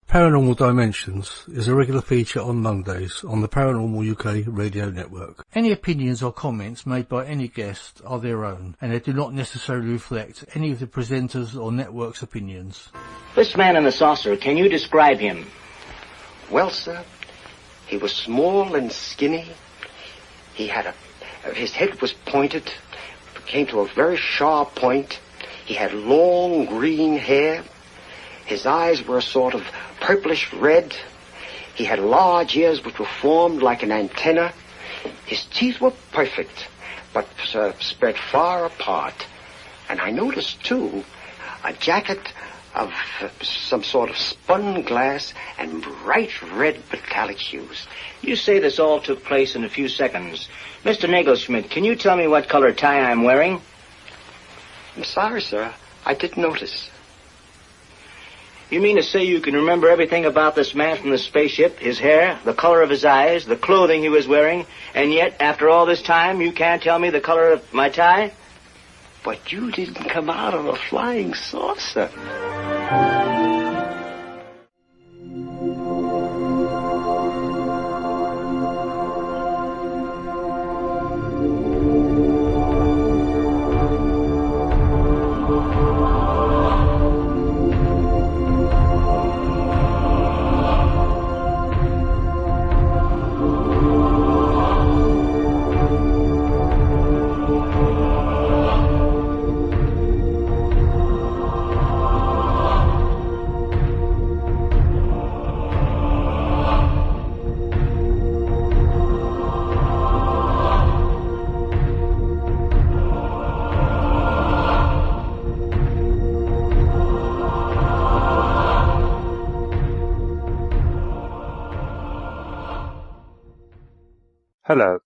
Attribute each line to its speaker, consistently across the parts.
Speaker 1: Paranormal Dimensions is a regular feature on Mondays on the Paranormal UK radio network. Any opinions or comments made by any guest are their own, and they do not necessarily reflect any of the presenters or network's opinions.
Speaker 2: This man in the saucer, can you describe him?
Speaker 3: Well, sir, he was small and skinny. He had his head was pointed, came to a very sharp point. He had long green hair. His eyes were a sort of purplish red. He had large ears which were formed like an antenna. His teeth were perfect, but spread far apart. And I noticed, too, a jacket of some sort of spun glass and bright red metallic hues.
Speaker 2: You say this all took place in a few seconds. Mr. Nagelschmidt, can you tell me what color tie I'm wearing?
Speaker 3: I'm sorry, sir. I didn't notice.
Speaker 2: You mean to say you can remember everything about this man from the spaceship, his hair, the color of his eyes, the clothing he was wearing, and yet, after all this time, you can't tell me the color of my tie?
Speaker 3: But you didn't come out of a flying saucer.
Speaker 4: Hello,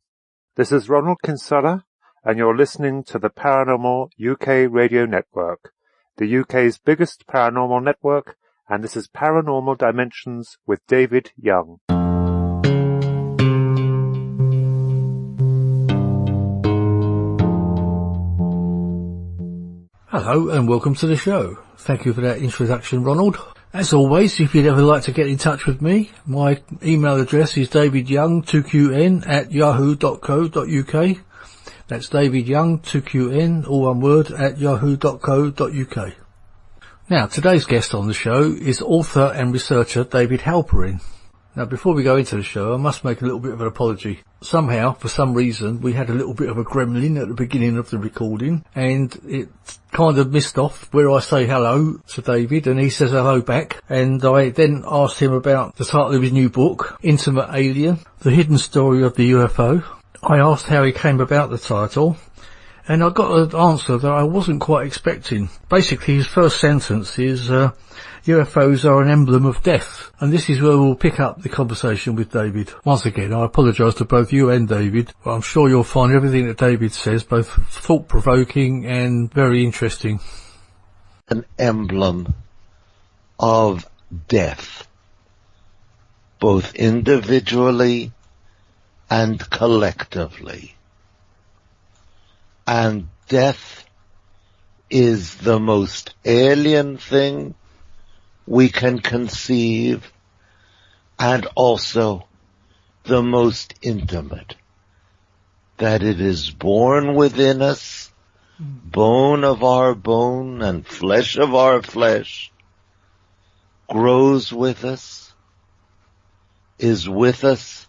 Speaker 4: this is Ronald Kinsella, and you're listening to the Paranormal UK radio network, the UK's biggest paranormal network, and this is Paranormal Dimensions with David Young.
Speaker 1: Hello and welcome to the show. Thank you for that introduction, Ronald. As always, if you'd ever like to get in touch with me, my email address is davidyoung2qn@yahoo.co.uk. That's davidyoung2qn, all one word, @yahoo.co.uk. Now, today's guest on the show is author and researcher David Halperin. Now, before we go into the show, I must make a little bit of an apology. Somehow, for some reason, we had a little bit of a gremlin at the beginning of the recording, and it kind of missed off where I say hello to David, and he says hello back. And I then asked him about the title of his new book, Intimate Alien, The Hidden Story of the UFO. I asked how he came about the title, and I got an answer that I wasn't quite expecting. Basically, his first sentence is, UFOs are an emblem of death. And this is where we'll pick up the conversation with David. Once again, I apologise to both you and David, but I'm sure you'll find everything that David says both thought-provoking and very interesting.
Speaker 5: An emblem of death, both individually and collectively. And death is the most alien thing we can conceive, and also the most intimate, that it is born within us, bone of our bone and flesh of our flesh, grows with us, is with us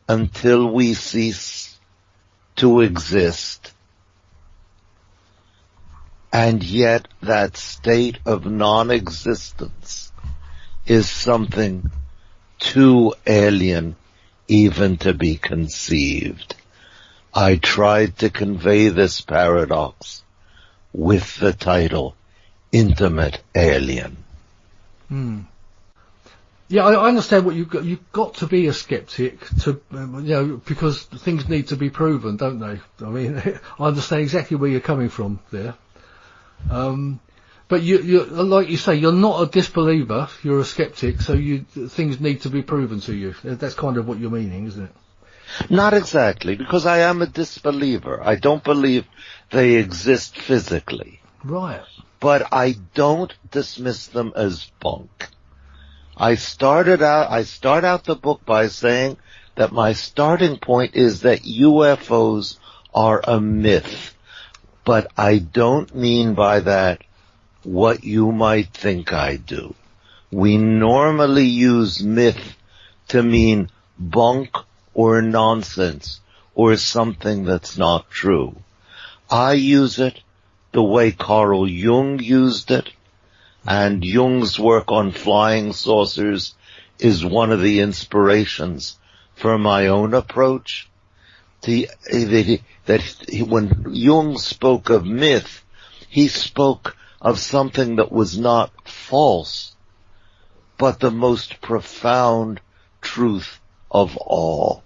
Speaker 5: until we cease to exist. And yet that state of non-existence is something too alien even to be conceived. I tried to convey this paradox with the title Intimate Alien.
Speaker 1: Yeah, I understand what you've got. You've got to be a skeptic to, because things need to be proven, don't they? I mean, I understand exactly where you're coming from there. But you, like you say, you're not a disbeliever, you're a skeptic, so things need to be proven to you. That's kind of what you're meaning, isn't it?
Speaker 5: Not exactly, because I am a disbeliever. I don't believe they exist physically.
Speaker 1: Right.
Speaker 5: But I don't dismiss them as bunk. I start out the book by saying that my starting point is that UFOs are a myth. But I don't mean by that what you might think I do. We normally use myth to mean bunk or nonsense or something that's not true. I use it the way Carl Jung used it, and Jung's work on flying saucers is one of the inspirations for my own approach. When Jung spoke of myth, he spoke of something that was not false, but the most profound truth of all.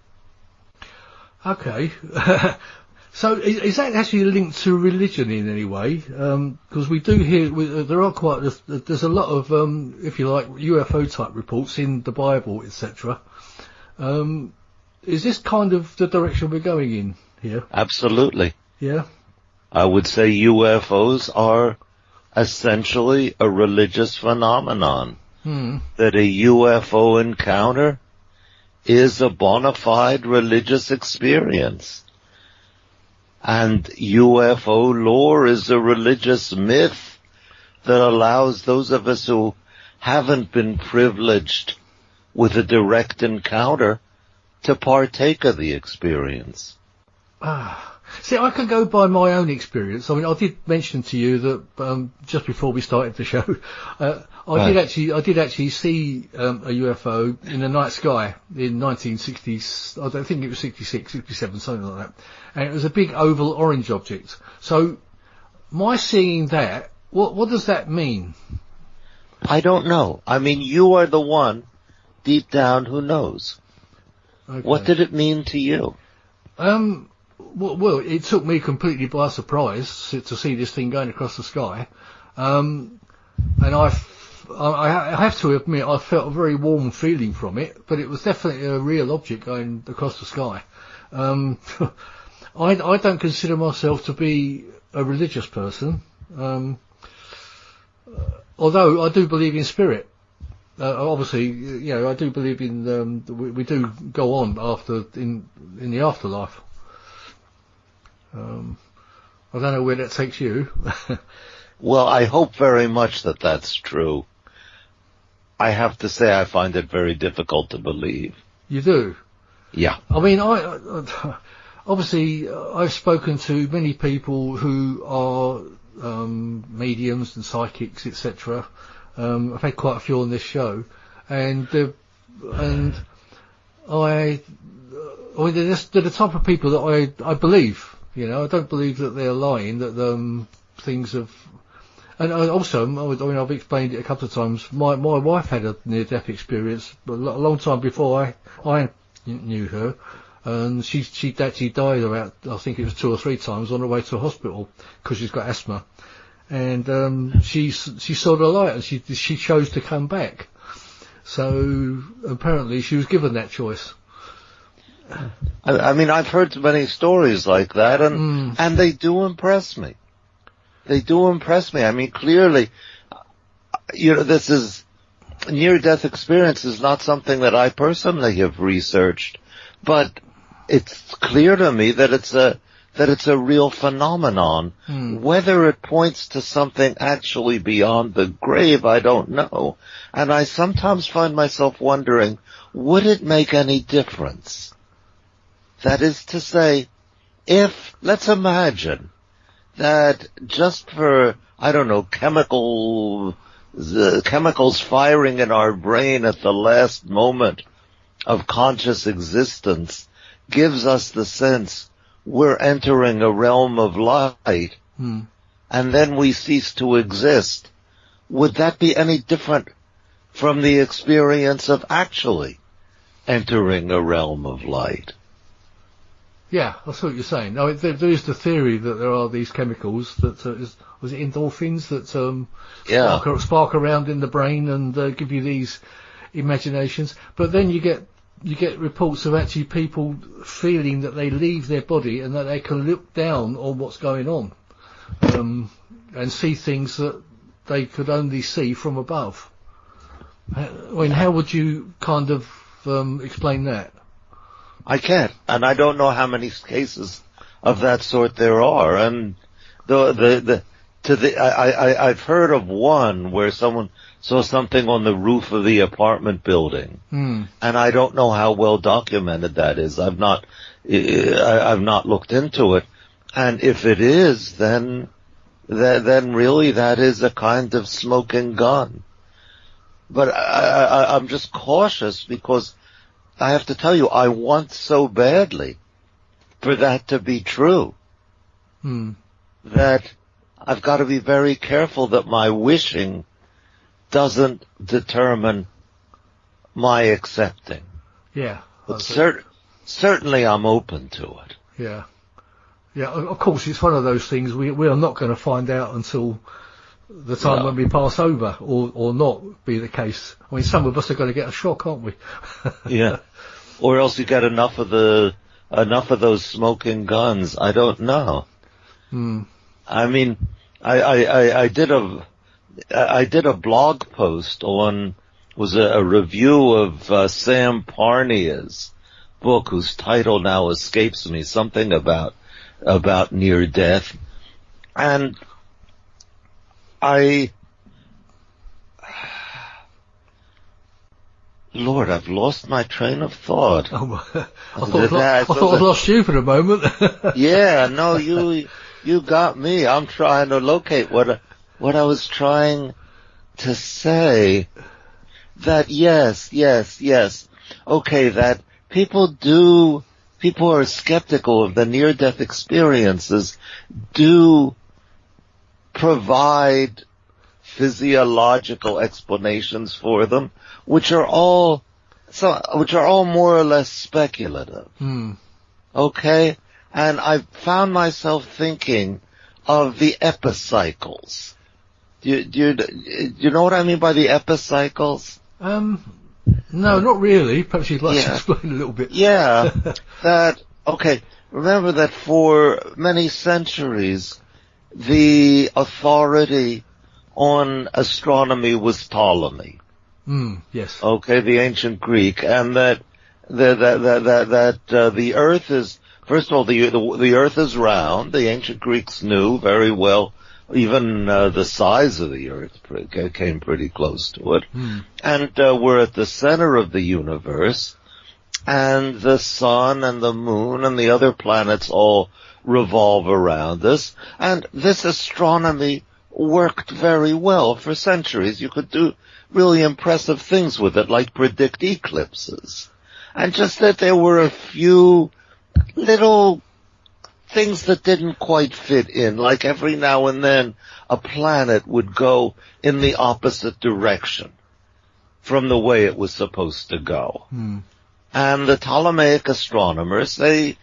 Speaker 1: Okay. So is that actually linked to religion in any way? Because we do hear, there's a lot of, if you like, UFO type reports in the Bible, etc. Is this kind of the direction we're going in here?
Speaker 5: Absolutely.
Speaker 1: Yeah.
Speaker 5: I would say UFOs are essentially a religious phenomenon. That a UFO encounter is a bona fide religious experience. And UFO lore is a religious myth that allows those of us who haven't been privileged with a direct encounter to partake of the experience.
Speaker 1: See, I can go by my own experience. I mean, I did mention to you that just before we started the show, I did actually see a UFO in the night sky in 1960s. I don't think it was 66, 67, something like that. And it was a big oval orange object. So, my seeing that, what does that mean?
Speaker 5: I don't know. I mean, you are the one deep down who knows. Okay. What did it mean to you?
Speaker 1: Well, it took me completely by surprise to see this thing going across the sky. And I have to admit, I felt a very warm feeling from it, but it was definitely a real object going across the sky. I don't consider myself to be a religious person, although I do believe in spirit. Obviously, you know, I do believe in, we do go on in the afterlife. I don't know where that takes you.
Speaker 5: Well, I hope very much that that's true. I have to say I find it very difficult to believe.
Speaker 1: You do?
Speaker 5: Yeah.
Speaker 1: I mean, obviously, I've spoken to many people who are mediums and psychics, etc. I've had quite a few on this show, and they're the type of people that I believe. You know, I don't believe that they're lying, that things have... And also, I mean, I've explained it a couple of times, my wife had a near-death experience a long time before I knew her, and she actually died about, I think it was 2 or 3 times on her way to a hospital, because she's got asthma. And she saw the light, and she chose to come back. So, apparently, she was given that choice.
Speaker 5: I mean, I've heard many stories like that, and they do impress me. They do impress me. I mean, clearly, you know, this is near-death experience is not something that I personally have researched, but it's clear to me that it's a real phenomenon. Whether it points to something actually beyond the grave, I don't know. And I sometimes find myself wondering, would it make any difference? That is to say, let's imagine that just for, I don't know, chemicals firing in our brain at the last moment of conscious existence gives us the sense we're entering a realm of light, and then we cease to exist. Would that be any different from the experience of actually entering a realm of light?
Speaker 1: Yeah, that's what you're saying. Now, there is the theory that there are these chemicals that, was it endorphins that spark around in the brain and give you these imaginations. But then you get reports of actually people feeling that they leave their body and that they can look down on what's going on, and see things that they could only see from above. I mean, how would you kind of explain that?
Speaker 5: I can't, and I don't know how many cases of that sort there are. And I've heard of one where someone saw something on the roof of the apartment building, and I don't know how well documented that is. I've not looked into it, and if it is, then really that is a kind of smoking gun. But I'm just cautious because I have to tell you, I want so badly for that to be true that I've got to be very careful that my wishing doesn't determine my accepting.
Speaker 1: Yeah.
Speaker 5: But certainly I'm open to it.
Speaker 1: Yeah. Yeah, of course, it's one of those things we are not going to find out until the time when we pass over, or not be the case. I mean, some of us are going to get a shock, aren't we?
Speaker 5: Yeah. Or else you get enough of those smoking guns. I don't know. I mean, I did a blog post on, was a review of Sam Parnia's book, whose title now escapes me, something about near death. And Lord, I've lost my train of thought.
Speaker 1: Oh, I thought I lost you for a moment.
Speaker 5: Yeah, no, you got me. I'm trying to locate what I was trying to say. That yes. Okay, that people are skeptical of the near-death experiences, do provide physiological explanations for them, which are all more or less speculative. Okay? And I found myself thinking of the epicycles. Do you know what I mean by the epicycles?
Speaker 1: No, not really. Perhaps you'd like to explain a little bit.
Speaker 5: Yeah. Remember that for many centuries, the authority on astronomy was Ptolemy.
Speaker 1: Yes.
Speaker 5: Okay, the ancient Greek, and that the Earth is, first of all, the Earth is round. The ancient Greeks knew very well. Even the size of the Earth came pretty close to it. And we're at the center of the universe, and the sun and the moon and the other planets all revolve around us. And this astronomy worked very well for centuries. You could do really impressive things with it, like predict eclipses. And just that there were a few little things that didn't quite fit in, like every now and then a planet would go in the opposite direction from the way it was supposed to go. And the Ptolemaic astronomers, they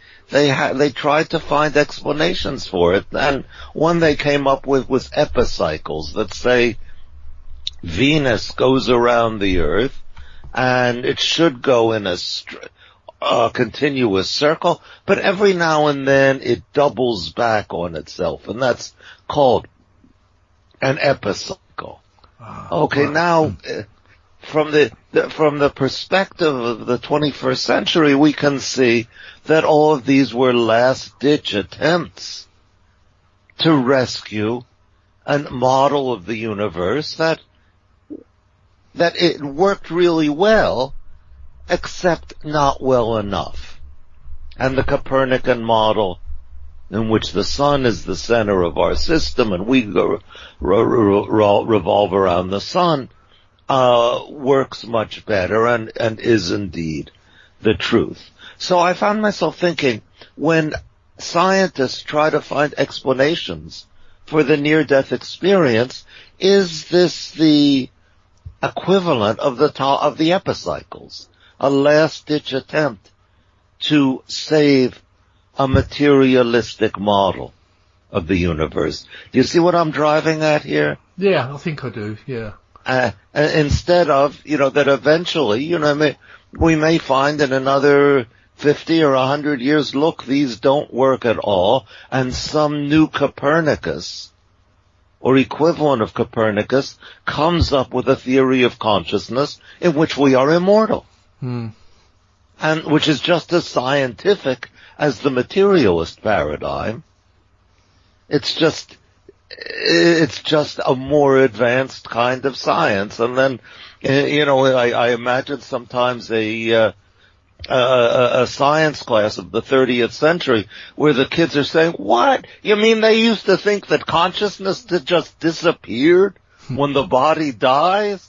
Speaker 5: tried to find explanations for it, and one they came up with was epicycles that say Venus goes around the Earth, and it should go in a continuous circle, but every now and then it doubles back on itself, and that's called an epicycle. Okay, now from the perspective of the 21st century, we can see that all of these were last-ditch attempts to rescue a model of the universe that it worked really well, except not well enough. And the Copernican model, in which the sun is the center of our system and we revolve around the sun, works much better and is indeed the truth. So I found myself thinking, when scientists try to find explanations for the near-death experience, is this the equivalent of the epicycles? A last-ditch attempt to save a materialistic model of the universe. Do you see what I'm driving at here?
Speaker 1: Yeah, I think I do, yeah.
Speaker 5: Instead of, that eventually, we may find in another 50 or 100 years, look, these don't work at all, and some new Copernicus or equivalent of Copernicus comes up with a theory of consciousness in which we are immortal. And which is just as scientific as the materialist paradigm. It's just a more advanced kind of science. And then, I imagine sometimes a science class of the 30th century where the kids are saying, what? You mean they used to think that consciousness just disappeared when the body dies?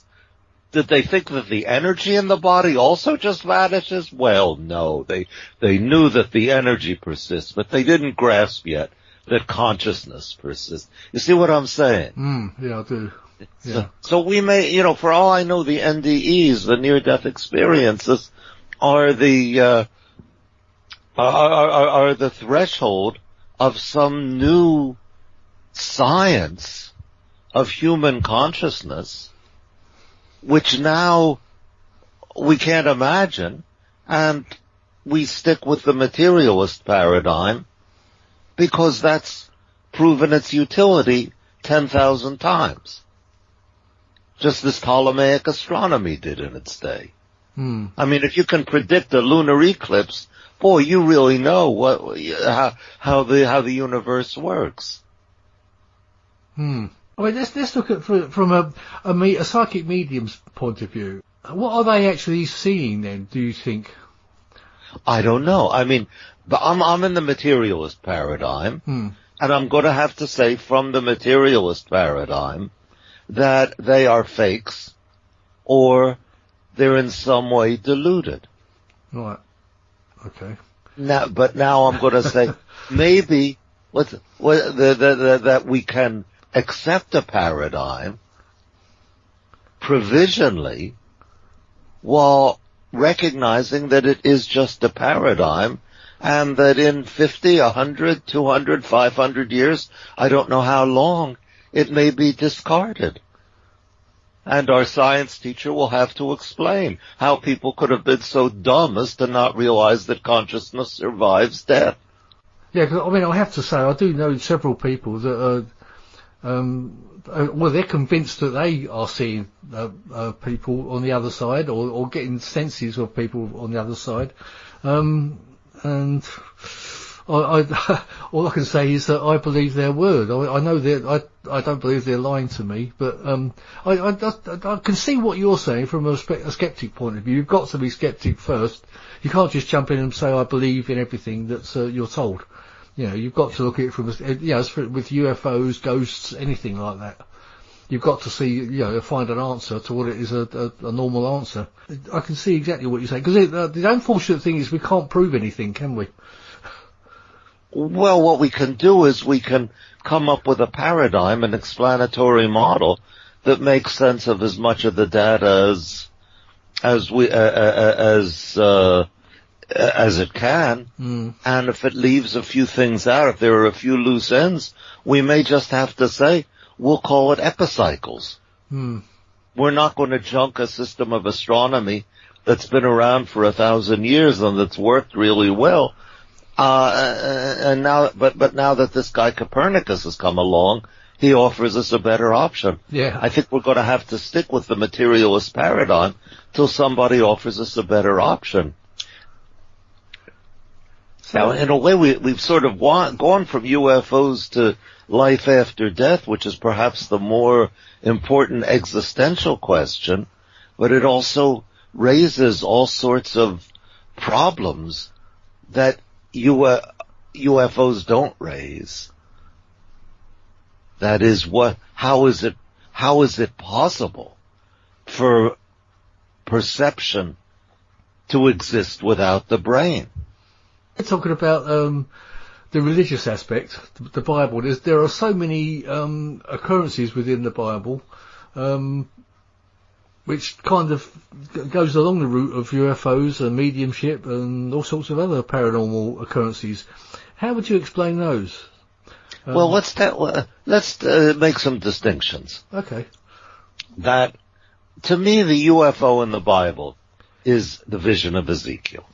Speaker 5: Did they think that the energy in the body also just vanishes? Well, no. They knew that the energy persists, but they didn't grasp yet that consciousness persists. You see what I'm saying?
Speaker 1: Yeah, I do. Yeah.
Speaker 5: So we may, for all I know, the NDEs, the near-death experiences, are the threshold of some new science of human consciousness, which now we can't imagine, and we stick with the materialist paradigm because that's proven its utility 10,000 times. Just as Ptolemaic astronomy did in its day. I mean, if you can predict a lunar eclipse, boy, you really know how the universe works.
Speaker 1: I mean, let's look at from a psychic medium's point of view. What are they actually seeing then? Do you think?
Speaker 5: I don't know. I mean, but I'm in the materialist paradigm, and I'm going to have to say from the materialist paradigm that they are fakes, or they're in some way deluded.
Speaker 1: Right. Okay.
Speaker 5: Now I'm going to say maybe that we can accept a paradigm provisionally while recognizing that it is just a paradigm and that in 50, 100, 200, 500 years, I don't know how long, it may be discarded. And our science teacher will have to explain how people could have been so dumb as to not realize that consciousness survives death.
Speaker 1: Yeah, cause, I mean, I have to say, I do know several people that they're convinced that they are seeing people on the other side, or getting senses of people on the other side. And I all I can say is that I believe their word. I know that I don't believe they're lying to me, but I can see what you're saying from a skeptic point of view. You've got to be skeptic first. You can't just jump in and say I believe in everything that you're told. You've got to look at it from with UFOs, ghosts, anything like that. You've got to see, find an answer to what it is a normal answer. I can see exactly what you're saying, because the unfortunate thing is we can't prove anything, can we?
Speaker 5: Well, what we can do is we can come up with a paradigm, an explanatory model that makes sense of as much of the data as it can. And if it leaves a few things out, if there are a few loose ends, we may just have to say, we'll call it epicycles. We're not going to junk a system of astronomy that's been around for 1,000 years and that's worked really well. And now that this guy Copernicus has come along, he offers us a better option.
Speaker 1: Yeah.
Speaker 5: I think we're going to have to stick with the materialist paradigm till somebody offers us a better option. Now, in a way, we've sort of gone from UFOs to life after death, which is perhaps the more important existential question, but it also raises all sorts of problems that UFOs don't raise. That is, how is it possible for perception to exist without the brain?
Speaker 1: We're talking about the religious aspect, the Bible. There are so many occurrences within the Bible which kind of goes along the route of UFOs and mediumship and all sorts of other paranormal occurrences. How would you explain those?
Speaker 5: Well, let's make some distinctions.
Speaker 1: Okay.
Speaker 5: That, to me, the UFO in the Bible is the vision of Ezekiel.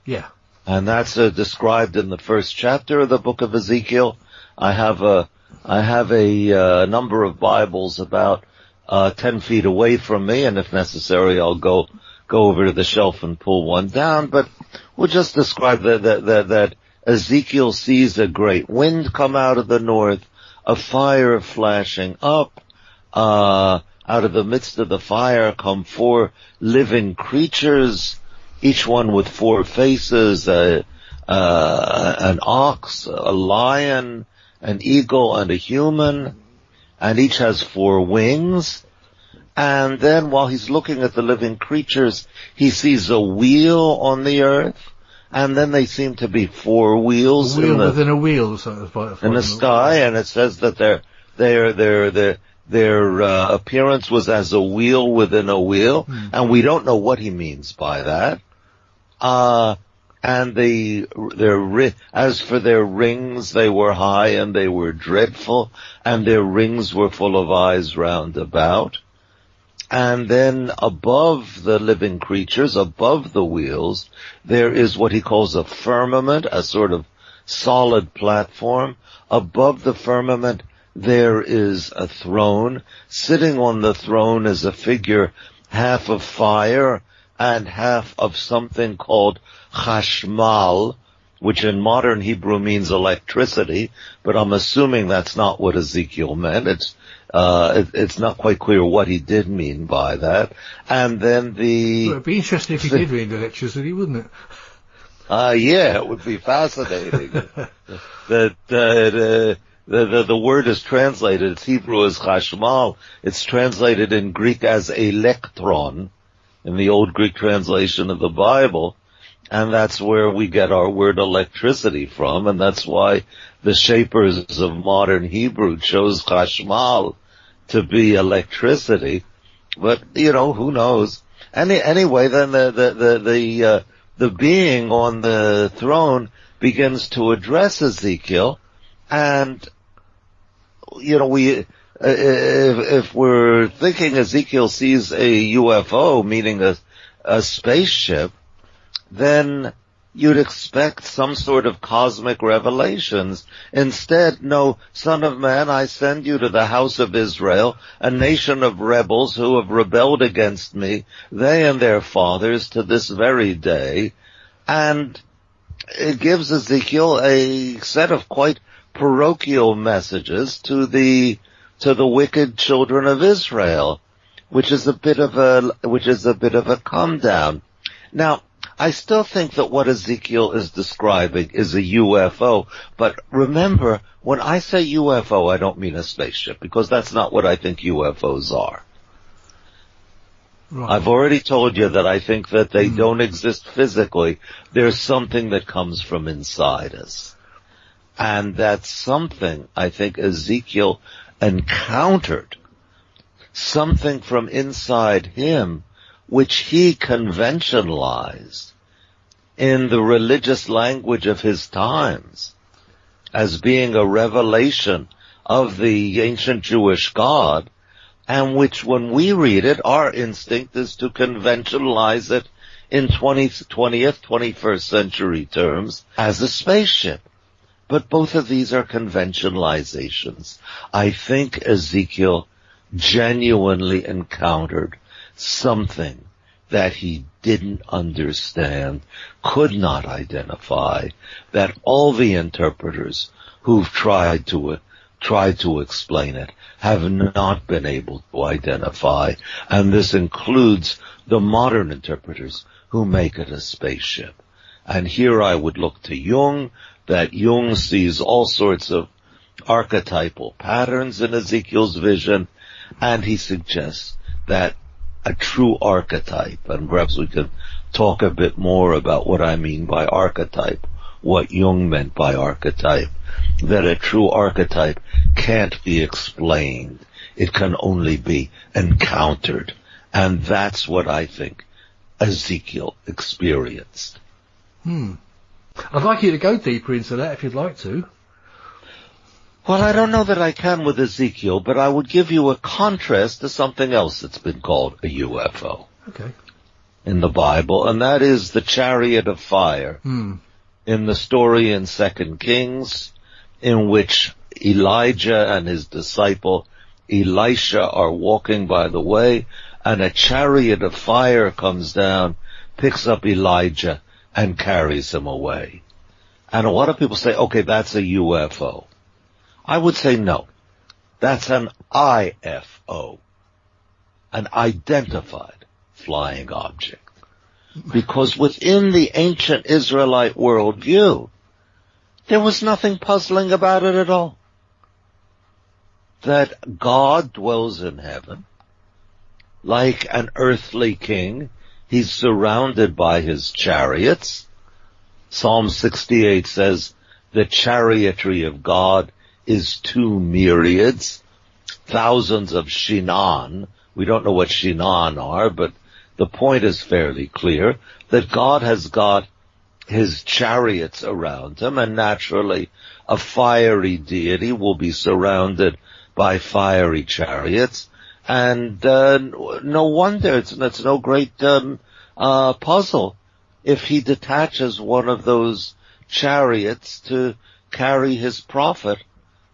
Speaker 1: Yeah.
Speaker 5: And that's described in the first chapter of the book of Ezekiel. I have a I have a number of Bibles about 10 feet away from me, and if necessary, I'll go over to the shelf and pull one down. But we'll just describe that Ezekiel sees a great wind come out of the north, a fire flashing up. Out of the midst of the fire come 4 living creatures, each one with 4 faces, an ox, a lion, an eagle, and a human, and each has 4 wings. And then while he's looking at the living creatures, he sees a wheel on the earth, and then they seem to be 4 wheels
Speaker 1: within a wheel, so
Speaker 5: in the sky, and it says that their appearance was as a wheel within a wheel, and we don't know what he means by that. And as for their rings, they were high and they were dreadful, and their rings were full of eyes round about. And then above the living creatures, above the wheels, there is what he calls a firmament, a sort of solid platform. Above the firmament, there is a throne. Sitting on the throne is a figure half of fire and half of something called chashmal, which in modern Hebrew means electricity, but I'm assuming that's not what Ezekiel meant. It's not quite clear what he did mean by that. And then
Speaker 1: it'd be interesting if he did mean electricity, wouldn't it?
Speaker 5: Yeah, it would be fascinating. The word is translated, it's Hebrew as chashmal. It's translated in Greek as electron, in the old Greek translation of the Bible. And that's where we get our word electricity from, and that's why the shapers of modern Hebrew chose chashmal to be electricity. But, who knows? Anyway, then the being on the throne begins to address Ezekiel, and, if we're thinking Ezekiel sees a UFO, meaning a spaceship, then you'd expect some sort of cosmic revelations. Instead, no, Son of Man, I send you to the house of Israel, a nation of rebels who have rebelled against me, they and their fathers, to this very day. And it gives Ezekiel a set of quite parochial messages to the wicked children of Israel, which is a bit of a come down. Now, I still think that what Ezekiel is describing is a UFO, but remember, when I say UFO, I don't mean a spaceship, because that's not what I think UFOs are. Right. I've already told you that I think that they don't exist physically. There's something that comes from inside us. And that's something I think Ezekiel encountered, something from inside him, which he conventionalized in the religious language of his times as being a revelation of the ancient Jewish God, and which when we read it, our instinct is to conventionalize it in 20th, 21st century terms as a spaceship. But both of these are conventionalizations. I think Ezekiel genuinely encountered something that he didn't understand, could not identify, that all the interpreters who've tried to explain it have not been able to identify, and this includes the modern interpreters who make it a spaceship. And here I would look to Jung, that Jung sees all sorts of archetypal patterns in Ezekiel's vision, and he suggests that a true archetype, and perhaps we can talk a bit more about what I mean by archetype, what Jung meant by archetype, that a true archetype can't be explained. It can only be encountered. And that's what I think Ezekiel experienced.
Speaker 1: I'd like you to go deeper into that if you'd like to.
Speaker 5: Well, I don't know that I can with Ezekiel, but I would give you a contrast to something else that's been called a UFO.
Speaker 1: Okay.
Speaker 5: In the Bible, and that is the Chariot of Fire. In the story in 2 Kings, in which Elijah and his disciple Elisha are walking by the way, and a chariot of fire comes down, picks up Elijah, and carries him away. And a lot of people say, okay, that's a UFO. I would say no. That's an IFO, an identified flying object. Because within the ancient Israelite worldview, there was nothing puzzling about it at all. That God dwells in heaven, like an earthly king. He's surrounded by his chariots. Psalm 68 says, the chariotry of God is 2 myriads, thousands of Shinan. We don't know what Shinan are, but the point is fairly clear, that God has got his chariots around him, and naturally a fiery deity will be surrounded by fiery chariots, and no wonder it's no great puzzle if he detaches one of those chariots to carry his prophet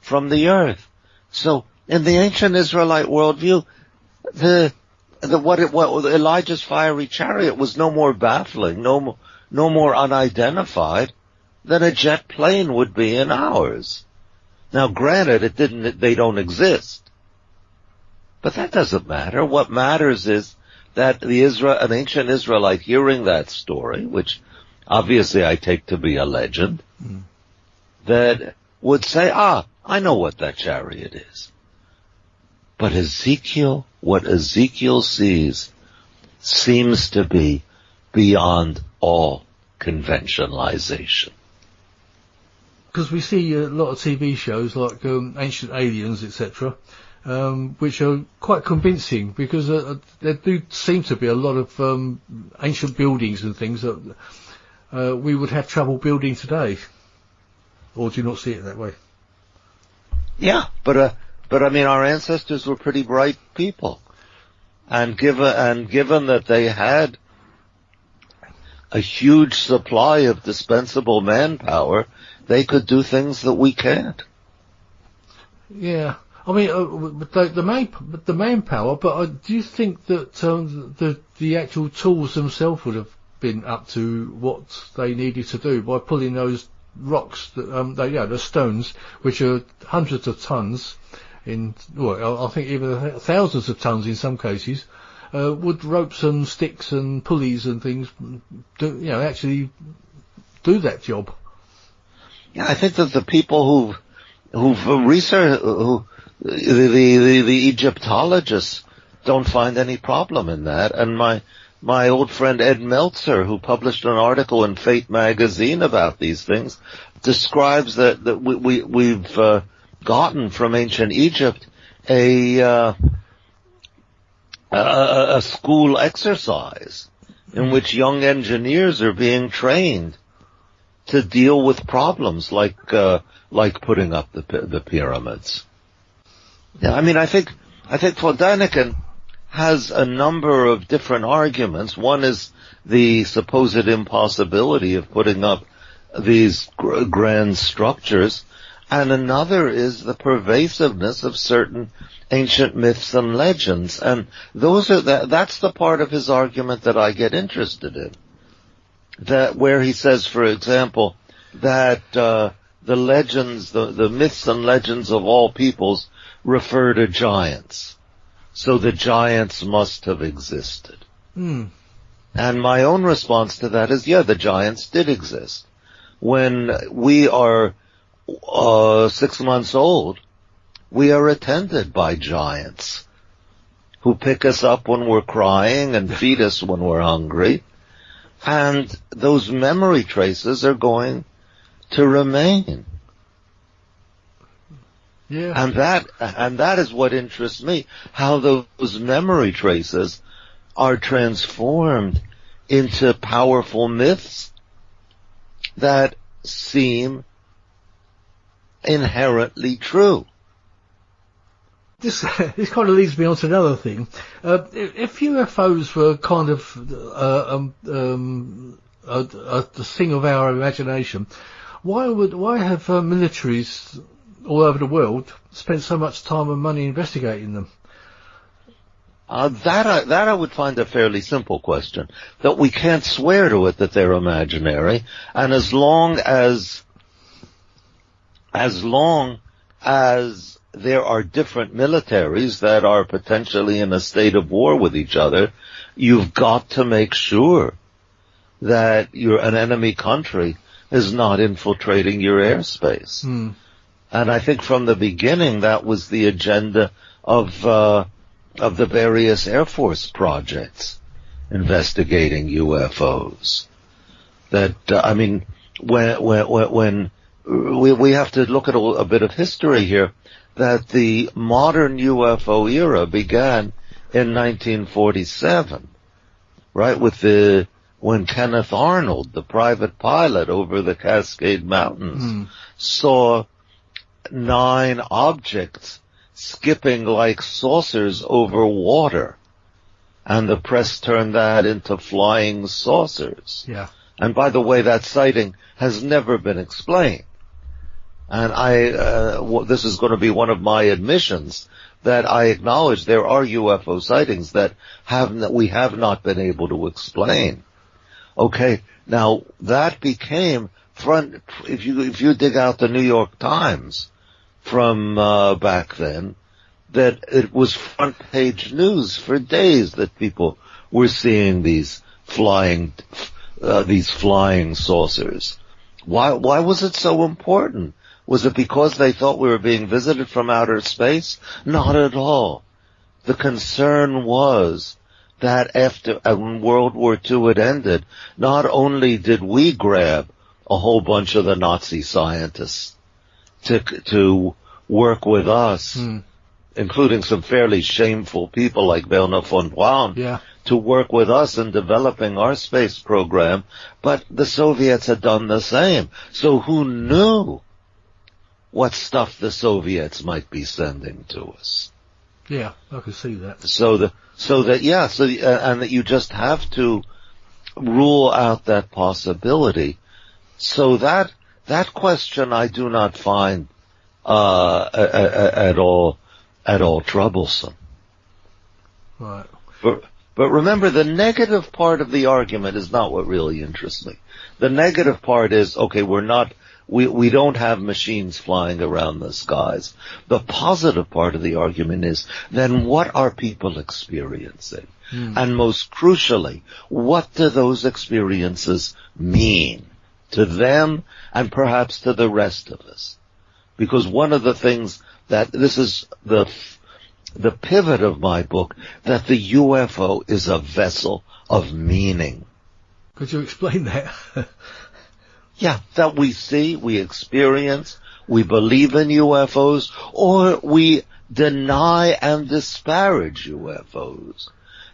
Speaker 5: from the earth. So in the ancient Israelite worldview, what Elijah's fiery chariot was no more baffling, no more unidentified than a jet plane would be in ours. Now, granted, they don't exist, but that doesn't matter. What matters is that an ancient Israelite hearing that story, which obviously I take to be a legend, that would say, I know what that chariot is. But what Ezekiel sees seems to be beyond all conventionalization.
Speaker 1: Because we see a lot of TV shows like Ancient Aliens, etc., which are quite convincing, because there do seem to be a lot of ancient buildings and things that we would have trouble building today. Or do you not see it that way?
Speaker 5: Yeah, but I mean, our ancestors were pretty bright people, and given that they had a huge supply of dispensable manpower, they could do things that we can't. Yeah,
Speaker 1: I mean, the manpower. But do you think that the actual tools themselves would have been up to what they needed to do by pulling those rocks, the stones, which are hundreds of tons, I think even thousands of tons in some cases, would ropes and sticks and pulleys and things actually do that job?
Speaker 5: Yeah, I think that the people who've researched, the Egyptologists don't find any problem in that. And my old friend Ed Meltzer, who published an article in Fate magazine about these things, describes that we've gotten from ancient Egypt a school exercise in which young engineers are being trained to deal with problems like putting up the pyramids. Yeah, I mean, I think Daniken has a number of different arguments. One is the supposed impossibility of putting up these grand structures, and another is the pervasiveness of certain ancient myths and legends. And that's the part of his argument that I get interested in. That where he says, for example, that the legends, the myths and legends of all peoples refer to giants. So the giants must have existed. And my own response to that is, yeah, the giants did exist. When we are 6 months old, we are attended by giants who pick us up when we're crying and feed us when we're hungry. And those memory traces are going to remain.
Speaker 1: Yeah.
Speaker 5: And that is what interests me, how those memory traces are transformed into powerful myths that seem inherently true.
Speaker 1: This kind of leads me on to another thing. If UFOs were kind of a thing of our imagination, why have militaries all over the world spent so much time and money investigating them?
Speaker 5: That I would find a fairly simple question. That we can't swear to it that they're imaginary, and as long as there are different militaries that are potentially in a state of war with each other, you've got to make sure that an enemy country is not infiltrating your airspace. And I think from the beginning that was the agenda of the various Air Force projects investigating UFOs. That, when we have to look at a bit of history here, that the modern UFO era began in 1947, right, when Kenneth Arnold, the private pilot over the Cascade Mountains, saw 9 objects skipping like saucers over water, and the press turned that into flying saucers.
Speaker 1: Yeah.
Speaker 5: And by the way, that sighting has never been explained. And this is going to be one of my admissions, that I acknowledge there are UFO sightings that we have not been able to explain. Okay, now that became if you dig out the New York Times from back then, that it was front page news for days that people were seeing these flying saucers. Why was it so important? Was it because they thought we were being visited from outer space? Not at all. The concern was that when World War II had ended, not only did we grab a whole bunch of the Nazi scientists to work with us, including some fairly shameful people like Werner von Braun, to work with us in developing our space program, but the Soviets had done the same. So who knew what stuff the Soviets might be sending to us?
Speaker 1: Yeah, I can see that.
Speaker 5: And that you just have to rule out that possibility. So that question I do not find at all troublesome.
Speaker 1: Right.
Speaker 5: But remember, the negative part of the argument is not what really interests me. The negative part is, okay, we don't have machines flying around the skies. The positive part of the argument is, then what are people experiencing? And most crucially, what do those experiences mean to them and perhaps to the rest of us? Because one of the things that this is the pivot of my book, that the UFO is a vessel of meaning.
Speaker 1: Could you explain that?
Speaker 5: Yeah, that we see, we experience, we believe in UFOs, or we deny and disparage UFOs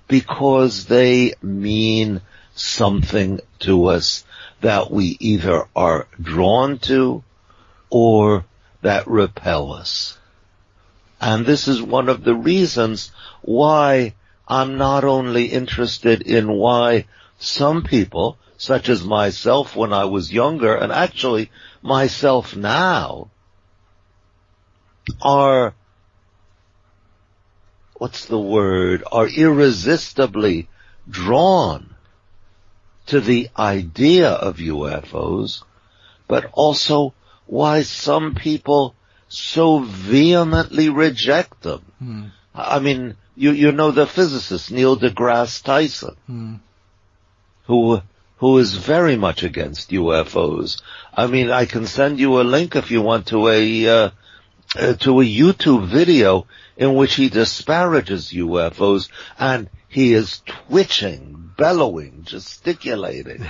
Speaker 5: because they mean something to us that we either are drawn to or that repel us. And this is one of the reasons why I'm not only interested in why some people, such as myself when I was younger, and actually myself now, are irresistibly drawn to the idea of UFOs, but also why some people so vehemently reject them. I mean, you know the physicist Neil deGrasse Tyson, who is very much against UFOs. I mean, I can send you a link if you want to a YouTube video in which he disparages UFOs, and he is twitching, bellowing, gesticulating.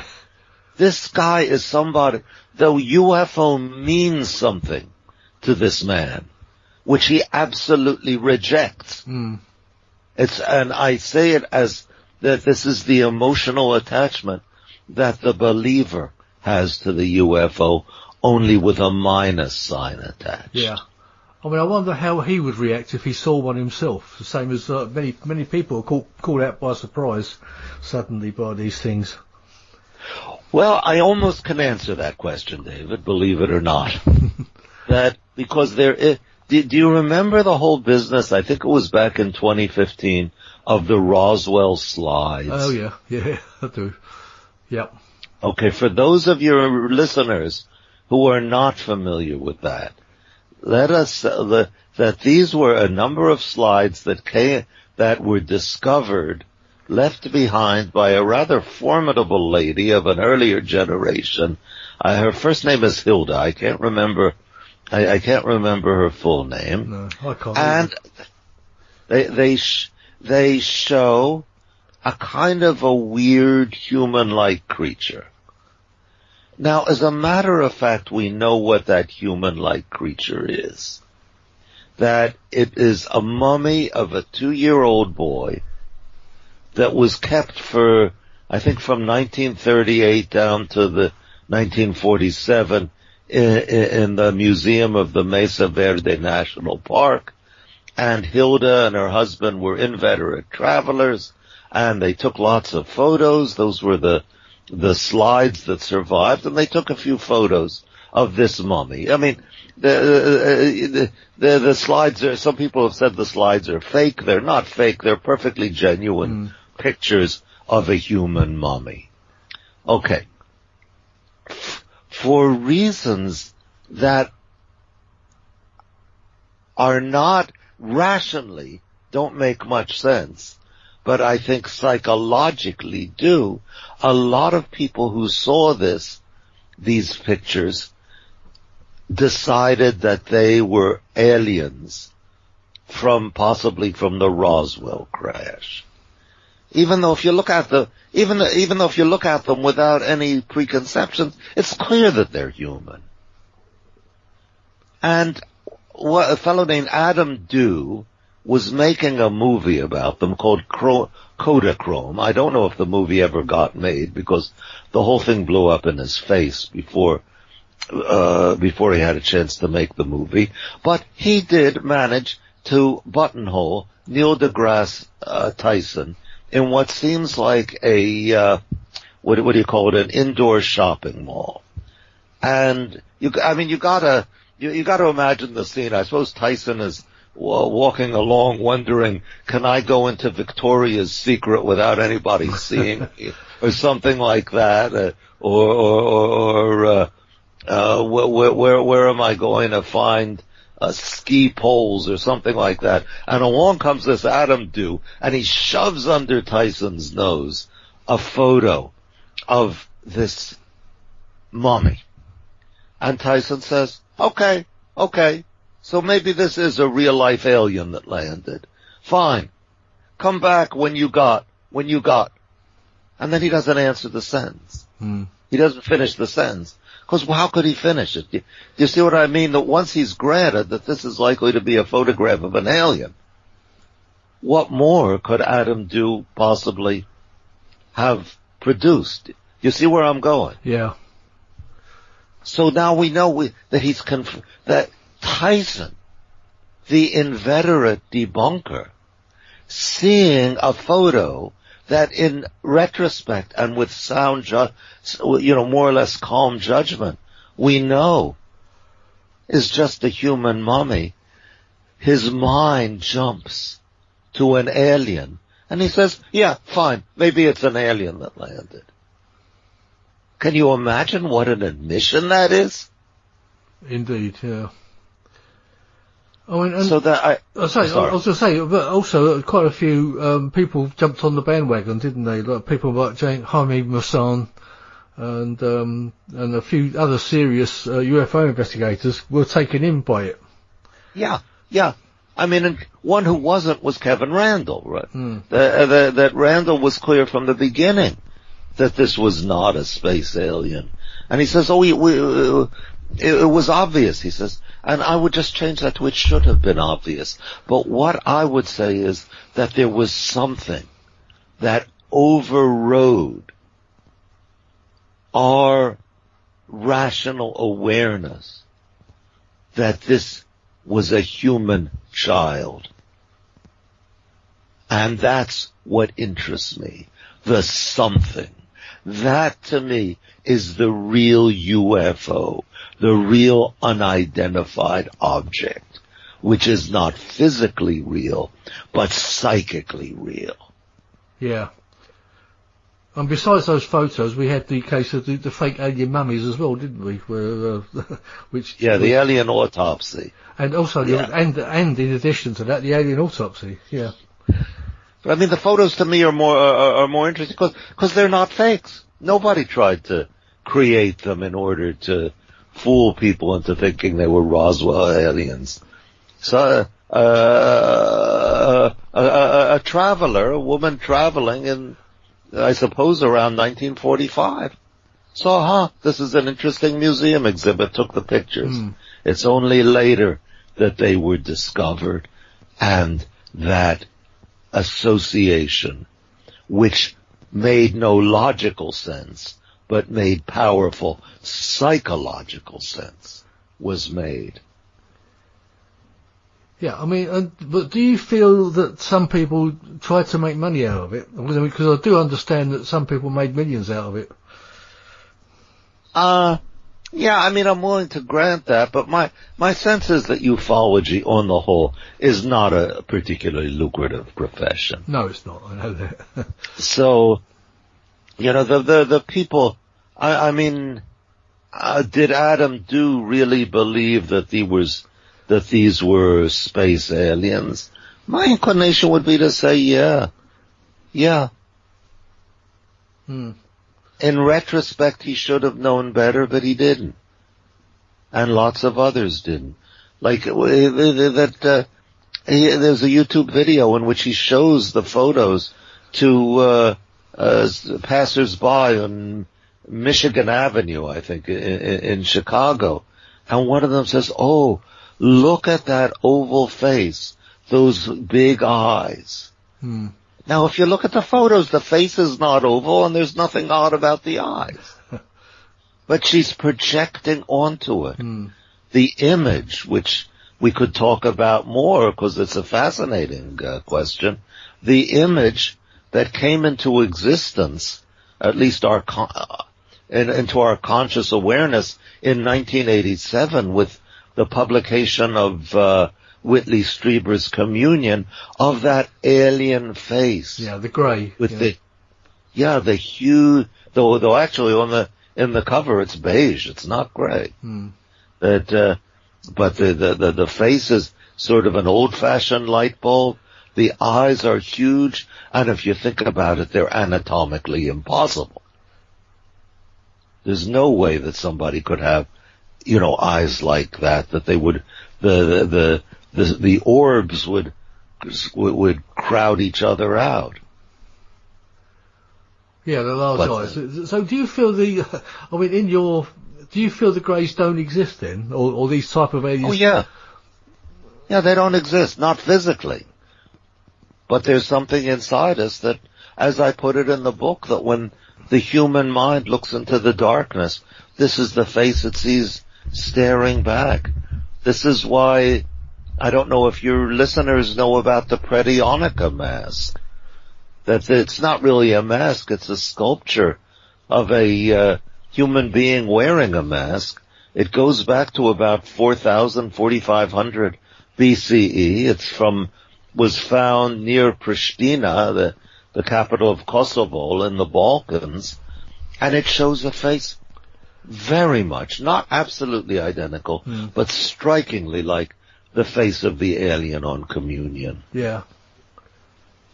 Speaker 5: This guy is somebody, though UFO means something to this man, which he absolutely rejects. And I say it as that this is the emotional attachment that the believer has to the UFO, only with a minus sign attached.
Speaker 1: Yeah. I mean, I wonder how he would react if he saw one himself. The same as many people are caught out by surprise suddenly by these things.
Speaker 5: Well, I almost can answer that question, David, believe it or not. that because there is, do you remember the whole business? I think it was back in 2015 of the Roswell Slides.
Speaker 1: Oh yeah, I do. Yep.
Speaker 5: Okay, for those of your listeners who are not familiar with that, let us that these were a number of slides that were discovered, left behind by a rather formidable lady of an earlier generation. Her first name is Hilda. I can't remember her full name.
Speaker 1: No, I can't.
Speaker 5: And they show a kind of a weird human-like creature. Now, as a matter of fact, we know what that human-like creature is. That it is a mummy of a 2-year-old boy that was kept for, I think, from 1938 down to the 1947 in the Museum of the Mesa Verde National Park. And Hilda and her husband were inveterate travelers, and they took lots of photos. Those were the slides that survived, and they took a few photos of this mummy. I mean, the slides are, some people have said the slides are fake. They're not fake. They're perfectly genuine pictures of a human mummy. Okay. For reasons that are not rationally, don't make much sense, but I think psychologically do, a lot of people who saw these pictures decided that they were aliens possibly from the Roswell crash. Even though if you look at even though if you look at them without any preconceptions, it's clear that they're human. And a fellow named Adam Dew was making a movie about them called Kodachrome. I don't know if the movie ever got made because the whole thing blew up in his face before he had a chance to make the movie. But he did manage to buttonhole Neil deGrasse Tyson in what seems like a what do you call it, an indoor shopping mall. And you gotta imagine the scene. I suppose Tyson is walking along wondering, can I go into Victoria's Secret without anybody seeing me, or something like that, where am I going to find ski poles or something like that? And along comes this Adam Dew, and he shoves under Tyson's nose a photo of this mummy. And Tyson says, okay, so maybe this is a real-life alien that landed. Fine. Come back when you got. And then he doesn't answer the sentence. He doesn't finish the sentence. Because how could he finish it? Do you see what I mean? That once he's granted that this is likely to be a photograph of an alien, what more could Adam Dew possibly have produced? You see where I'm going?
Speaker 1: Yeah.
Speaker 5: So now we know that that Tyson, the inveterate debunker, seeing a photo that in retrospect and with sound, more or less calm judgment, we know is just a human mummy. His mind jumps to an alien, and he says, yeah, fine, maybe it's an alien that landed. Can you imagine what an admission that is?
Speaker 1: Indeed, yeah. I mean,
Speaker 5: so that I was going
Speaker 1: to say, but also quite a few people jumped on the bandwagon, didn't they? Like people like Jaime Maussan and a few other serious UFO investigators were taken in by it.
Speaker 5: Yeah. I mean, and one who wasn't was Kevin Randall, right? That Randall was clear from the beginning that this was not a space alien. And he says, it was obvious, he says. And I would just change that to it should have been obvious. But what I would say is that there was something that overrode our rational awareness that this was a human child. And that's what interests me. The something. That to me is the real UFO, the real unidentified object, which is not physically real, but psychically real.
Speaker 1: Yeah. And besides those photos, we had the case of the fake alien mummies as well, didn't we? Where,
Speaker 5: the alien autopsy.
Speaker 1: And also, and in addition to that, the alien autopsy. Yeah.
Speaker 5: But I mean, the photos to me are more interesting because they're not fakes. Nobody tried to create them in order to fool people into thinking they were Roswell aliens. So, a traveler, a woman traveling in, I suppose, around 1945, saw, this is an interesting museum exhibit, took the pictures. It's only later that they were discovered, and that association, which made no logical sense, but made powerful psychological sense, was made.
Speaker 1: Yeah, I mean, but do you feel that some people try to make money out of it? Because I do understand that some people made millions out of it.
Speaker 5: Yeah, I mean, I'm willing to grant that, but my sense is that ufology, on the whole, is not a particularly lucrative profession.
Speaker 1: No, it's not. I know that.
Speaker 5: So, the people, I mean, did Adam really believe that these were space aliens? My inclination would be to say, yeah. In retrospect, he should have known better, but he didn't. And lots of others didn't. Like, there's a YouTube video in which he shows the photos to, passers-by on Michigan Avenue, I think, in Chicago. And one of them says, "Oh, look at that oval face, those big eyes." Now, if you look at the photos, the face is not oval and there's nothing odd about the eyes. But she's projecting onto it the image, which we could talk about more because it's a fascinating question, the image that came into existence, at least into our conscious awareness in 1987 with the publication of Whitley Strieber's Communion, of that alien face.
Speaker 1: Yeah, the grey.
Speaker 5: With the hue, though actually in the cover it's beige, it's not grey. But the face is sort of an old-fashioned light bulb. The eyes are huge, and if you think about it, they're anatomically impossible. There's no way that somebody could have, eyes like that they would, the orbs would crowd each other out.
Speaker 1: Yeah, the large eyes. So do you feel do you feel the greys don't exist then? Or these type of aliens?
Speaker 5: Oh yeah. Yeah, they don't exist, not physically. But there's something inside us that, as I put it in the book, that when the human mind looks into the darkness, this is the face it sees staring back. This is why, I don't know if your listeners know about the Predionica mask. That it's not really a mask, it's a sculpture of a human being wearing a mask. It goes back to about 4,500 BCE. Was found near Pristina, the capital of Kosovo in the Balkans, and it shows a face very much, not absolutely identical, but strikingly like the face of the alien on Communion.
Speaker 1: Yeah.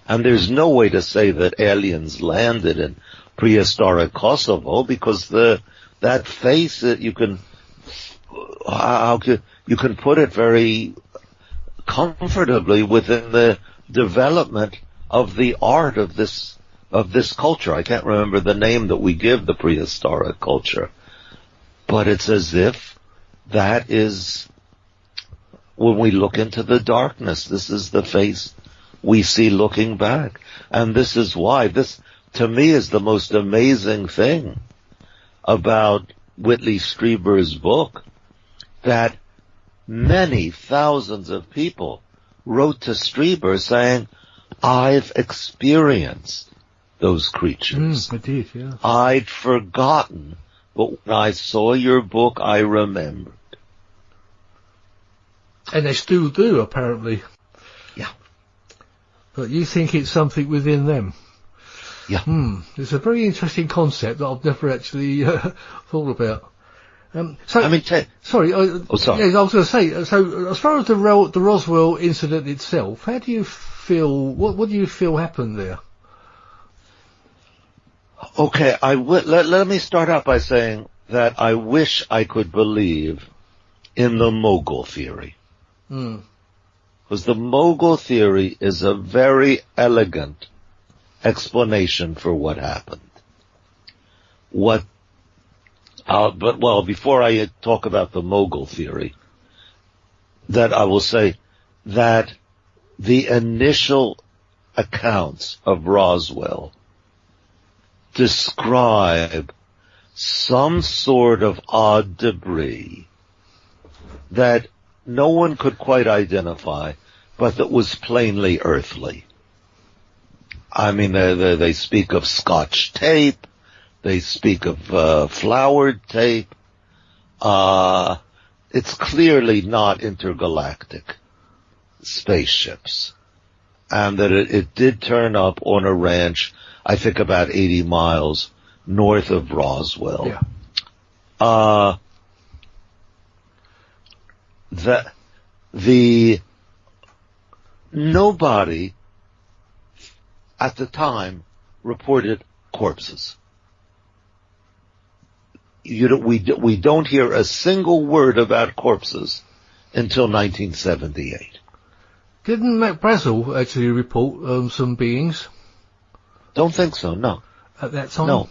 Speaker 1: And
Speaker 5: there's no way to say that aliens landed in prehistoric Kosovo, because that face, you can put it very comfortably within the development of the art of this culture. I can't remember the name that we give the prehistoric culture, but it's as if that is, when we look into the darkness, this is the face we see looking back. And this is why this, to me, is the most amazing thing about Whitley Strieber's book, that many thousands of people wrote to Strieber saying, "I've experienced those creatures.
Speaker 1: I did, yeah.
Speaker 5: I'd forgotten, but when I saw your book, I remembered.
Speaker 1: And they still do, apparently.
Speaker 5: Yeah.
Speaker 1: But you think it's something within them?
Speaker 5: Yeah.
Speaker 1: It's a very interesting concept that I've never actually thought about. Sorry.
Speaker 5: sorry.
Speaker 1: Yeah, I was going to say. So, as far as the Roswell incident itself, how do you feel? What do you feel happened there?
Speaker 5: Okay, let me start out by saying that I wish I could believe in the mogul theory. Because the mogul theory is a very elegant explanation for what happened. Before I talk about the mogul theory, that I will say that the initial accounts of Roswell describe some sort of odd debris that no one could quite identify, but that was plainly earthly. I mean, they speak of Scotch tape. They speak of flowered tape. It's clearly not intergalactic spaceships. And that it did turn up on a ranch, I think about 80 miles north of Roswell.
Speaker 1: Yeah.
Speaker 5: Nobody at the time reported corpses. We don't hear a single word about corpses until 1978.
Speaker 1: Didn't Mac Brazel actually report some beings?
Speaker 5: Don't think so, no.
Speaker 1: At that time?
Speaker 5: No.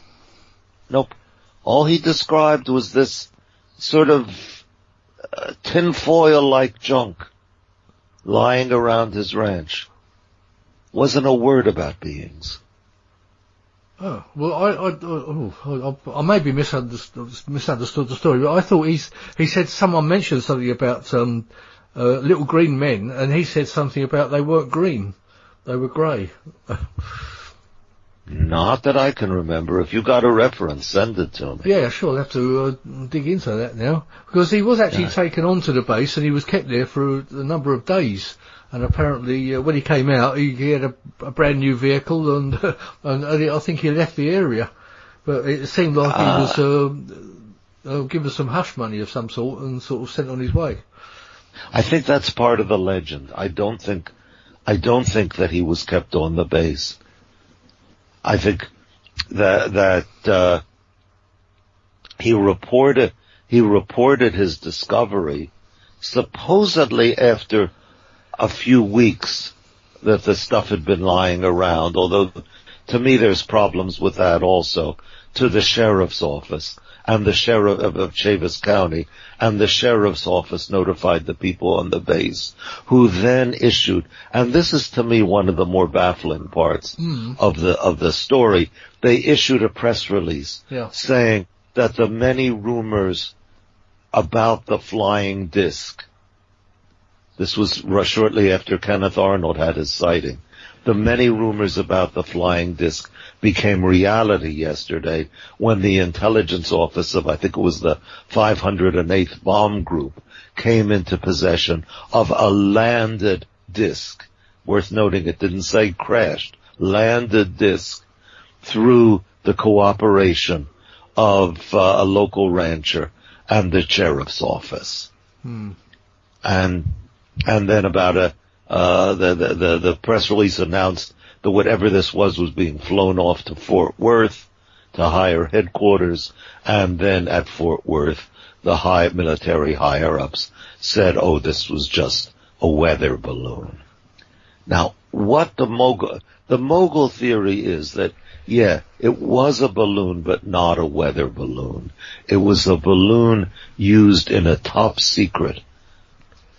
Speaker 5: Nope. All he described was this sort of tinfoil-like junk lying around his ranch. Wasn't a word about beings.
Speaker 1: Oh, well, I maybe misunderstood the story, but I thought he said someone mentioned something about little green men, and he said something about they weren't green, they were grey.
Speaker 5: Not that I can remember. If you got a reference, send it to me.
Speaker 1: Yeah, sure, I'll have to dig into that now, because he was actually taken onto the base and he was kept there for a number of days. And apparently, when he came out, he had a brand new vehicle, and I think he left the area. But it seemed like he was given some hush money of some sort and sort of sent on his way.
Speaker 5: I think that's part of the legend. I don't think that he was kept on the base. I think that he reported his discovery supposedly after a few weeks that the stuff had been lying around, although to me there's problems with that also, to the sheriff's office and the sheriff of Chavis County, and the sheriff's office notified the people on the base, who then issued, and this is to me one of the more baffling parts of the story, they issued a press release saying that the many rumors about the flying disc, this was shortly after Kenneth Arnold had his sighting, the many rumors about the flying disc became reality yesterday when the intelligence office of, I think it was the 508th Bomb Group, came into possession of a landed disc. Worth noting, it didn't say crashed. Landed disc through the cooperation of a local rancher and the sheriff's office. And then about the press release announced that whatever this was being flown off to Fort Worth to higher headquarters, and then at Fort Worth, the high military higher-ups said, oh, this was just a weather balloon. Now, what the mogul theory is that, yeah, it was a balloon, but not a weather balloon. It was a balloon used in a top-secret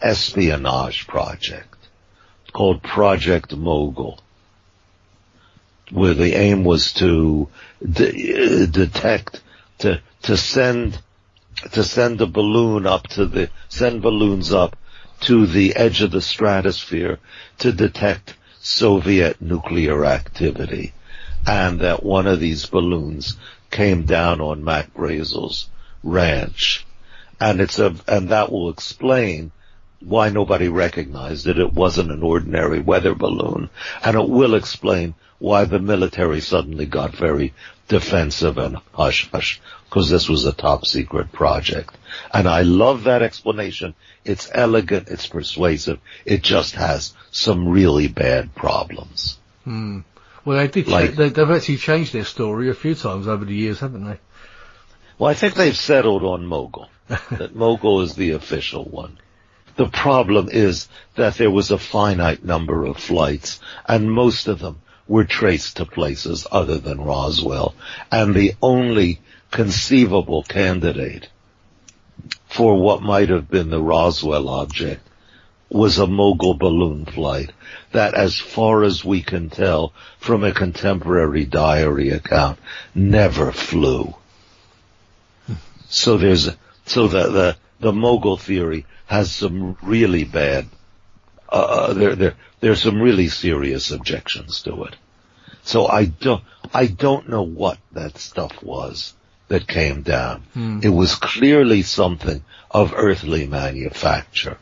Speaker 5: espionage project called Project Mogul, where the aim was to detect, to send a balloon up send balloons up to the edge of the stratosphere to detect Soviet nuclear activity. and that one of these balloons came down on Mac Brazel's ranch. And that will explain why nobody recognized it. It wasn't an ordinary weather balloon. And it will explain why the military suddenly got very defensive and hush-hush, because this was a top-secret project. And I love that explanation. It's elegant, it's persuasive. It just has some really bad problems.
Speaker 1: Well, they've actually changed their story a few times over the years, haven't they?
Speaker 5: Well, I think they've settled on Mogul. That Mogul is the official one. The problem is that there was a finite number of flights, and most of them were traced to places other than Roswell. And the only conceivable candidate for what might have been the Roswell object was a Mogul balloon flight that, as far as we can tell from a contemporary diary account, never flew. So the Mogul theory has some really bad, there's some really serious objections to it. So I don't know what that stuff was that came down. It was clearly something of earthly manufacture.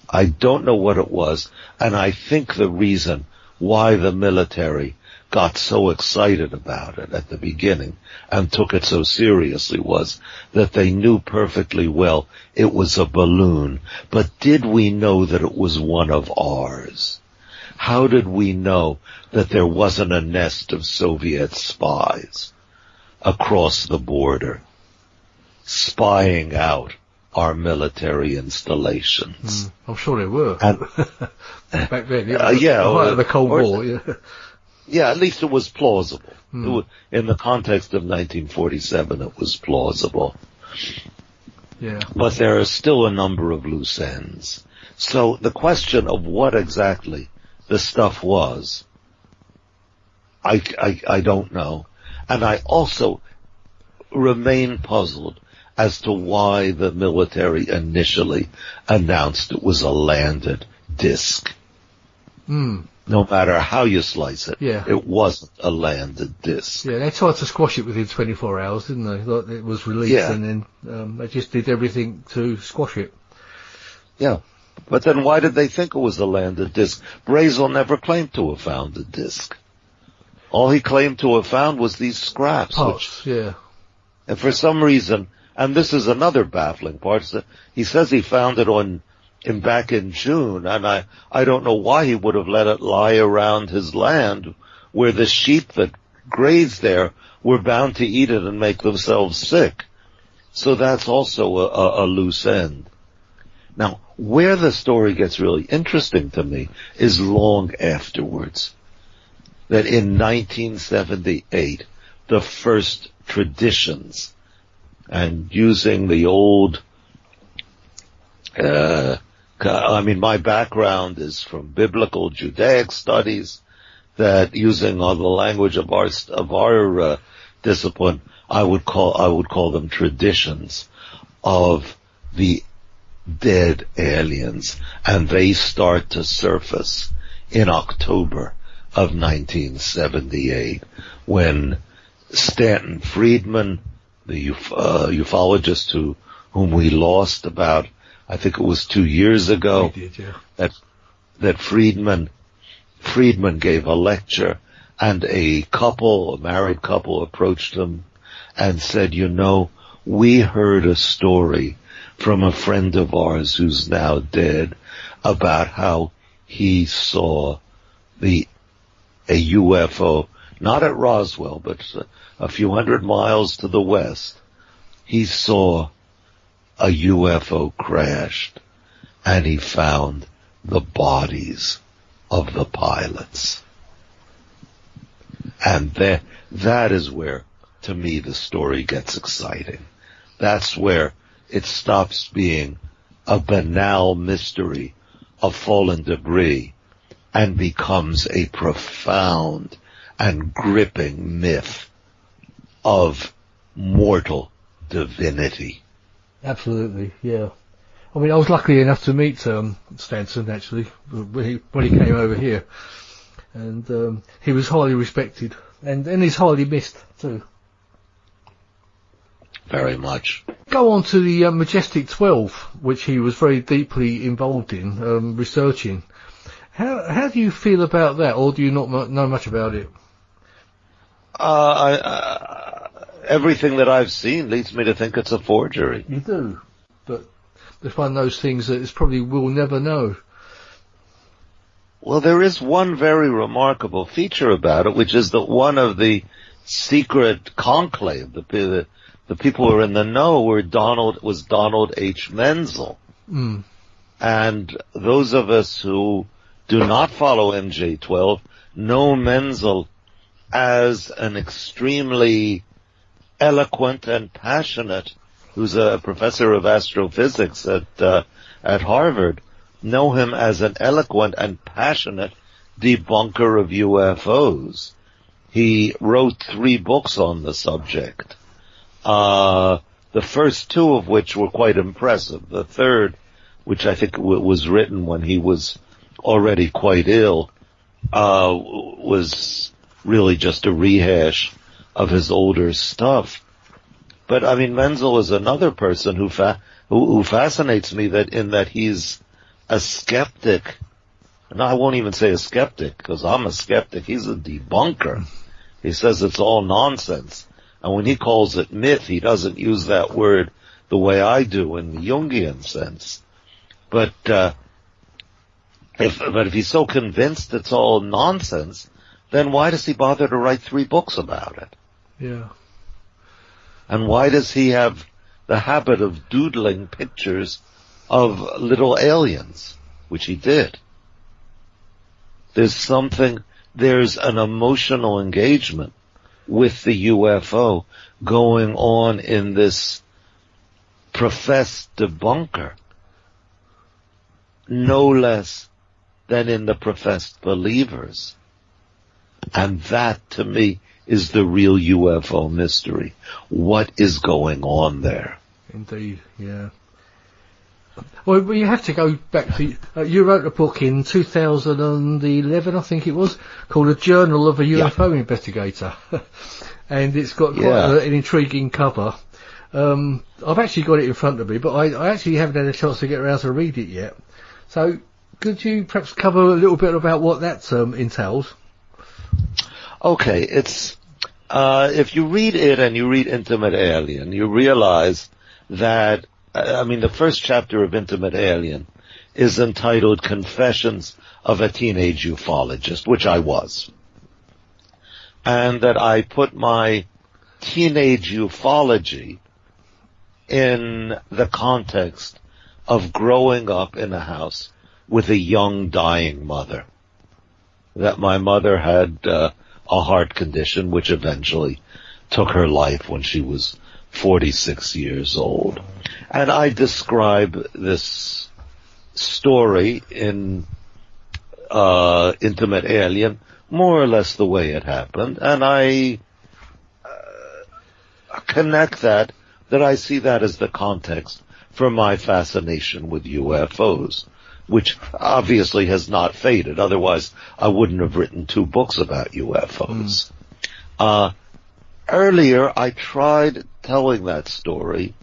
Speaker 5: I don't know what it was, and I think the reason why the military got so excited about it at the beginning and took it so seriously was that they knew perfectly well it was a balloon, but did we know that it was one of ours? How did we know that there wasn't a nest of Soviet spies across the border spying out our military installations?
Speaker 1: I'm sure they were. Back then, the Cold War, yeah.
Speaker 5: Yeah, at least it was plausible. In the context of 1947, it was plausible.
Speaker 1: Yeah.
Speaker 5: But there are still a number of loose ends. So the question of what exactly the stuff was, I don't know. And I also remain puzzled as to why the military initially announced it was a landed disc. No matter how you slice it, it wasn't a landed disc.
Speaker 1: Yeah, they tried to squash it within 24 hours, didn't they? Like it was released, and then they just did everything to squash it.
Speaker 5: Yeah, but then why did they think it was a landed disc? Brazel never claimed to have found a disc. All he claimed to have found was these scraps.
Speaker 1: Parts,
Speaker 5: And for some reason, and this is another baffling part, he says he found it back in June, and I don't know why he would have let it lie around his land where the sheep that grazed there were bound to eat it and make themselves sick. So that's also a loose end. Now, where the story gets really interesting to me is long afterwards. That in 1978, the first traditions, and using the old, my background is from biblical Judaic studies, that using all the language of our discipline, I would call them traditions of the dead aliens, and they start to surface in October of 1978 when Stanton Friedman, the ufologist whom we lost about, I think it was 2 years ago, that Friedman gave a lecture, and a married couple approached him and said, we heard a story from a friend of ours who's now dead about how he saw a UFO, not at Roswell, but a few hundred miles to the west. He saw a UFO crashed, and he found the bodies of the pilots. And that is where, to me, the story gets exciting. That's where it stops being a banal mystery of fallen debris and becomes a profound and gripping myth of mortal divinity.
Speaker 1: Absolutely, yeah. I mean, I was lucky enough to meet Stanton, actually, when he came over here. And he was highly respected And he's highly missed too.
Speaker 5: Very much.
Speaker 1: Go on to the Majestic 12, which he was very deeply involved in, researching. How do you feel about that, or do you not know much about it?
Speaker 5: Everything that I've seen leads me to think it's a forgery.
Speaker 1: You do, but it's one of those things that it's probably we'll never know.
Speaker 5: Well, there is one very remarkable feature about it, which is that one of the secret conclave, the people who are in the know, was Donald H. Menzel.
Speaker 1: Mm.
Speaker 5: And those of us who do not follow MJ12 know Menzel as an extremely eloquent and passionate, who's a professor of astrophysics at Harvard, know him as an eloquent and passionate debunker of UFOs. He wrote 3 books on the subject. The first 2 of which were quite impressive. The third, which I think was written when he was already quite ill, was really just a rehash of his older stuff. But I mean, Menzel is another person who fascinates me in that he's a skeptic. No, I won't even say a skeptic, because I'm a skeptic. He's a debunker. He says it's all nonsense. And when he calls it myth, he doesn't use that word the way I do in the Jungian sense. But if he's so convinced it's all nonsense, then why does he bother to write 3 books about it?
Speaker 1: Yeah.
Speaker 5: And why does he have the habit of doodling pictures of little aliens, which he did? There's an emotional engagement with the UFO going on in this professed debunker, no less than in the professed believers. And that, to me, is the real UFO mystery. What is going on there?
Speaker 1: Indeed, yeah. Well, you have to go back to, you wrote a book in 2011, I think it was, called A Journal of a UFO Investigator. And it's got quite an intriguing cover. I've actually got it in front of me, but I actually haven't had a chance to get around to read it yet. So, could you perhaps cover a little bit about what that entails?
Speaker 5: Okay, it's, if you read it and you read Intimate Alien, you realize that, the first chapter of Intimate Alien is entitled Confessions of a Teenage Ufologist, which I was. And that I put my teenage ufology in the context of growing up in a house with a young dying mother. That my mother had a heart condition which eventually took her life when she was 46 years old. And I describe this story in Intimate Alien more or less the way it happened, and I connect that I see that as the context for my fascination with UFOs, which obviously has not faded. Otherwise, I wouldn't have written 2 books about UFOs. Earlier, I tried telling that story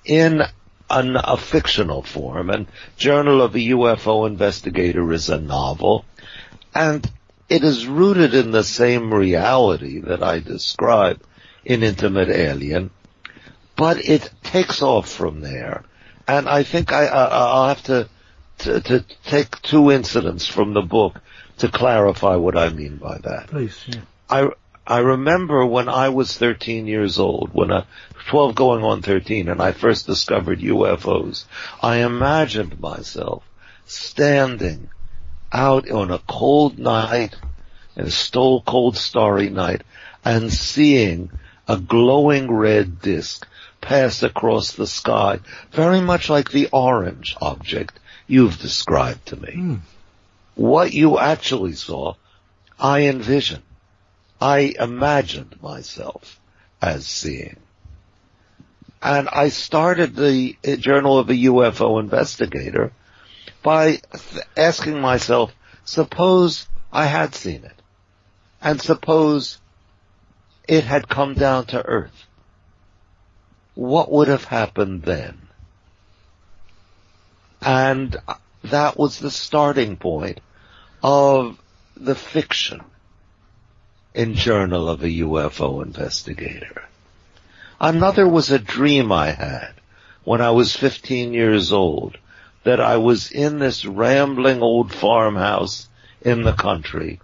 Speaker 5: in a fictional form, and Journal of a UFO Investigator is a novel, and it is rooted in the same reality that I describe in Intimate Alien, but it takes off from there. And I think I'll have to take 2 incidents from the book to clarify what I mean by that.
Speaker 1: Please, yeah.
Speaker 5: I remember when I was 13 years old, 12 going on 13, and I first discovered UFOs, I imagined myself standing out on a cold night, in a cold starry night, and seeing a glowing red disk pass across the sky, very much like the orange object you've described to me. What you actually saw, I envisioned. I imagined myself as seeing. And I started the Journal of a UFO Investigator by asking myself, suppose I had seen it, and suppose it had come down to Earth, what would have happened then? And that was the starting point of the fiction in Journal of a UFO Investigator. Another was a dream I had when I was 15 years old, that I was in this rambling old farmhouse in the country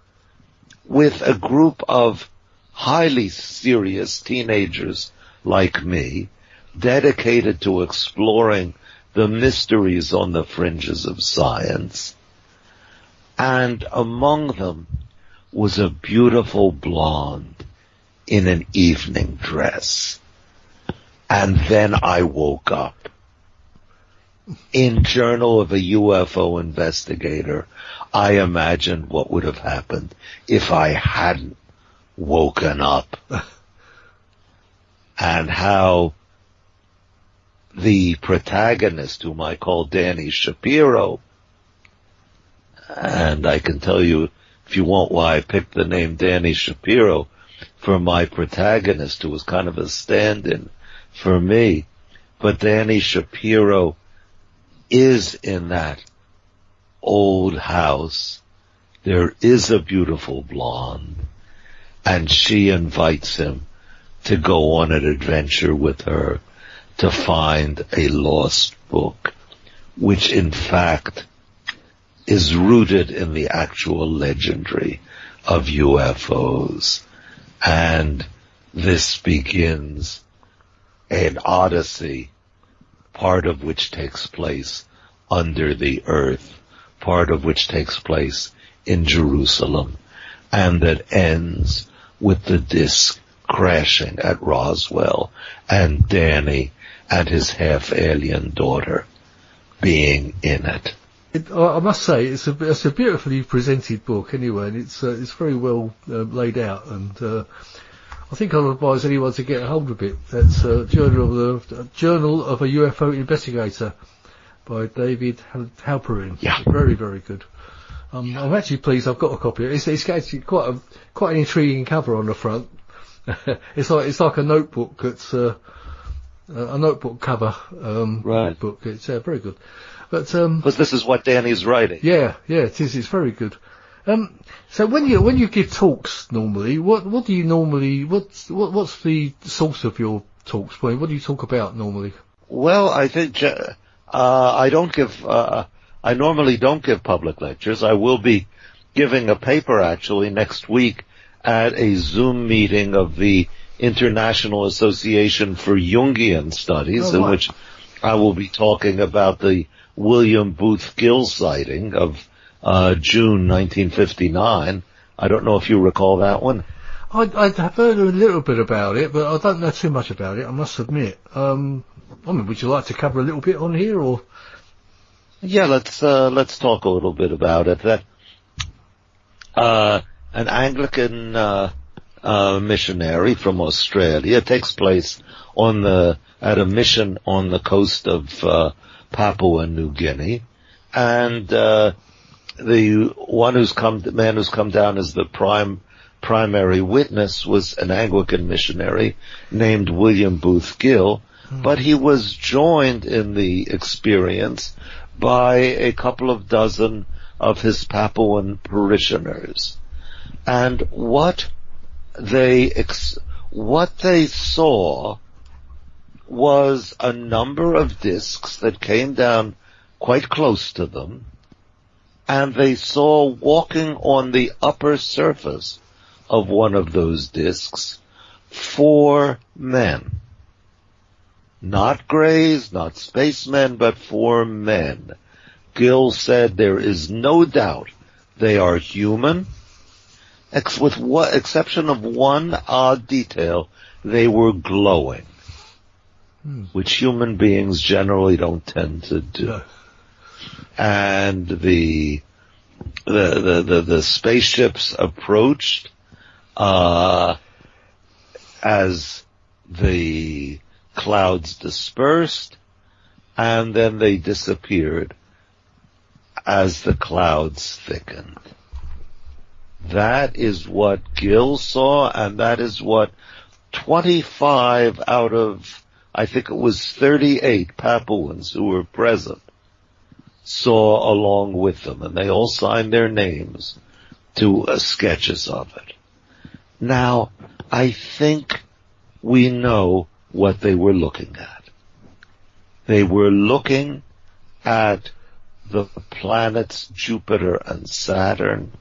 Speaker 5: with a group of highly serious teenagers like me, dedicated to exploring the mysteries on the fringes of science. And among them was a beautiful blonde in an evening dress. And then I woke up. In Journal of a UFO Investigator, I imagined what would have happened if I hadn't woken up. And how the protagonist, whom I call Danny Shapiro, and I can tell you, if you want, why I picked the name Danny Shapiro for my protagonist, who was kind of a stand-in for me. But Danny Shapiro is in that old house. There is a beautiful blonde, and she invites him to go on an adventure with her to find a lost book, which in fact is rooted in the actual legendary of UFOs. And this begins an odyssey, part of which takes place under the earth, part of which takes place in Jerusalem, and that ends with the disc crashing at Roswell and Danny and his half-alien daughter being in it.
Speaker 1: I must say, it's a beautifully presented book anyway, and it's very well laid out, and I think I'll advise anyone to get a hold of it. That's Journal of a UFO Investigator by David Halperin.
Speaker 5: Yeah.
Speaker 1: Very, very good. I'm actually pleased I've got a copy of it. It's actually quite an intriguing cover on the front. It's like a notebook that's a notebook cover
Speaker 5: right.
Speaker 1: book. It's very good. But
Speaker 5: because this is what Danny's writing.
Speaker 1: Yeah, it is. It's very good. So when you give talks normally, what do you normally what's the source of your talks? What do you talk about normally?
Speaker 5: Well, I think I normally don't give public lectures. I will be giving a paper actually next week at a Zoom meeting of the International Association for Jungian Studies, in which I will be talking about the William Booth Gill sighting of June 1959. I don't know if you recall that one.
Speaker 1: I have heard a little bit about it, but I don't know too much about it, I must admit. I mean, would you like to cover a little bit on here, or?
Speaker 5: Yeah, let's talk a little bit about it. That an Anglican missionary from Australia. It takes place at a mission on the coast of Papua New Guinea, and the man who's come down as the primary witness was an Anglican missionary named William Booth Gill, but he was joined in the experience by a couple of dozen of his Papuan parishioners. And what they saw was a number of discs that came down quite close to them, and they saw walking on the upper surface of one of those discs 4 men. Not Greys, not spacemen, but 4 men. Gill said there is no doubt they are human, with exception of one odd detail, they were glowing, which human beings generally don't tend to do. No. And the spaceships approached as the clouds dispersed, and then they disappeared as the clouds thickened. That is what Gil saw, and that is what 25 out of, I think it was 38 Papuans who were present saw along with them, and they all signed their names to sketches of it. Now, I think we know what they were looking at. They were looking at the planets Jupiter and Saturn,